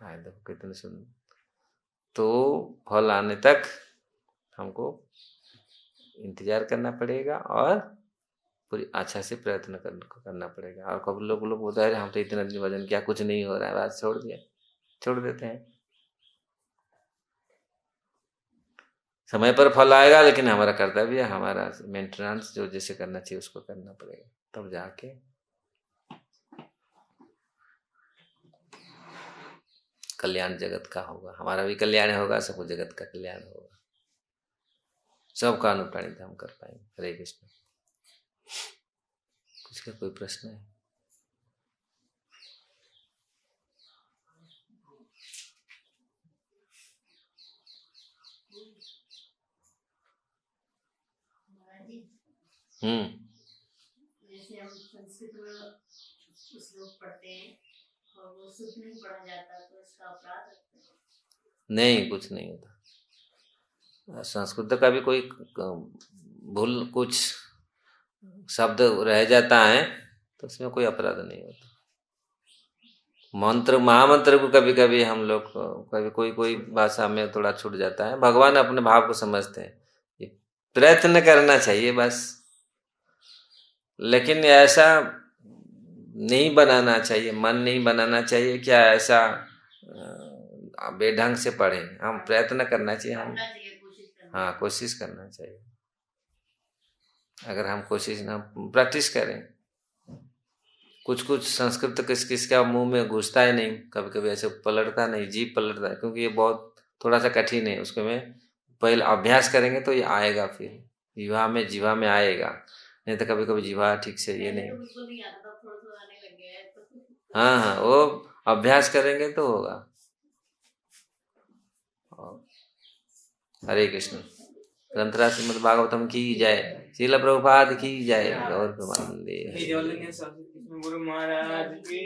देखो कितने सुंदर। तो फल आने तक हमको इंतजार करना पड़ेगा, और पूरी अच्छा से प्रयत्न करना पड़ेगा। और कभी लोग बोलते हैं हम तो इतना दिन भजन किया, कुछ नहीं हो रहा है, बात छोड़ दिया, छोड़ देते हैं। समय पर फल आएगा, लेकिन हमारा कर्तव्य, हमारा मेंटेनेंस जो जैसे करना चाहिए उसको करना पड़ेगा, तब जाके कल्याण जगत का होगा। हमारा भी कल्याण होगा, सबको जगत का कल्याण होगा, सबका अनुप्राणित हम कर पाएंगे। हरे कृष्ण। कुछ का कोई प्रश्न है? जैसे हम संस्कृत में श्लोक पढ़ते हैं और वो शुद्ध नहीं पढ़ा जाता, तो इसका अपराध होता है? नहीं, कुछ नहीं होता। संस्कृत का भी कोई भूल, कुछ शब्द रह जाता है तो उसमें कोई अपराध नहीं होता। मंत्र, महामंत्र को कभी कभी हम लोग, कभी कोई भाषा में थोड़ा छूट जाता है। भगवान अपने भाव को समझते हैं, प्रयत्न करना चाहिए बस। लेकिन ऐसा नहीं बनाना चाहिए, मन नहीं बनाना चाहिए क्या ऐसा बेढंग से पढ़े। हम प्रयत्न करना चाहिए, हम हाँ कोशिश करना चाहिए। अगर हम कोशिश ना, प्रैक्टिस करें। कुछ संस्कृत किसका मुंह में घुसता है नहीं, कभी कभी ऐसे पलटता नहीं, जीभ पलटता है, क्योंकि ये बहुत थोड़ा सा कठिन है। उसके में पहले अभ्यास करेंगे तो ये आएगा, फिर जीवा में आएगा। नहीं तो कभी कभी जीवा ठीक से ये नहीं। हाँ, वो अभ्यास करेंगे तो होगा। हरे कृष्ण। ग्रंथराज श्रीमद् भागवतम की जय, श्रील प्रभुपाद की जय, गौर प्रमानंदे। गुरु महाराज की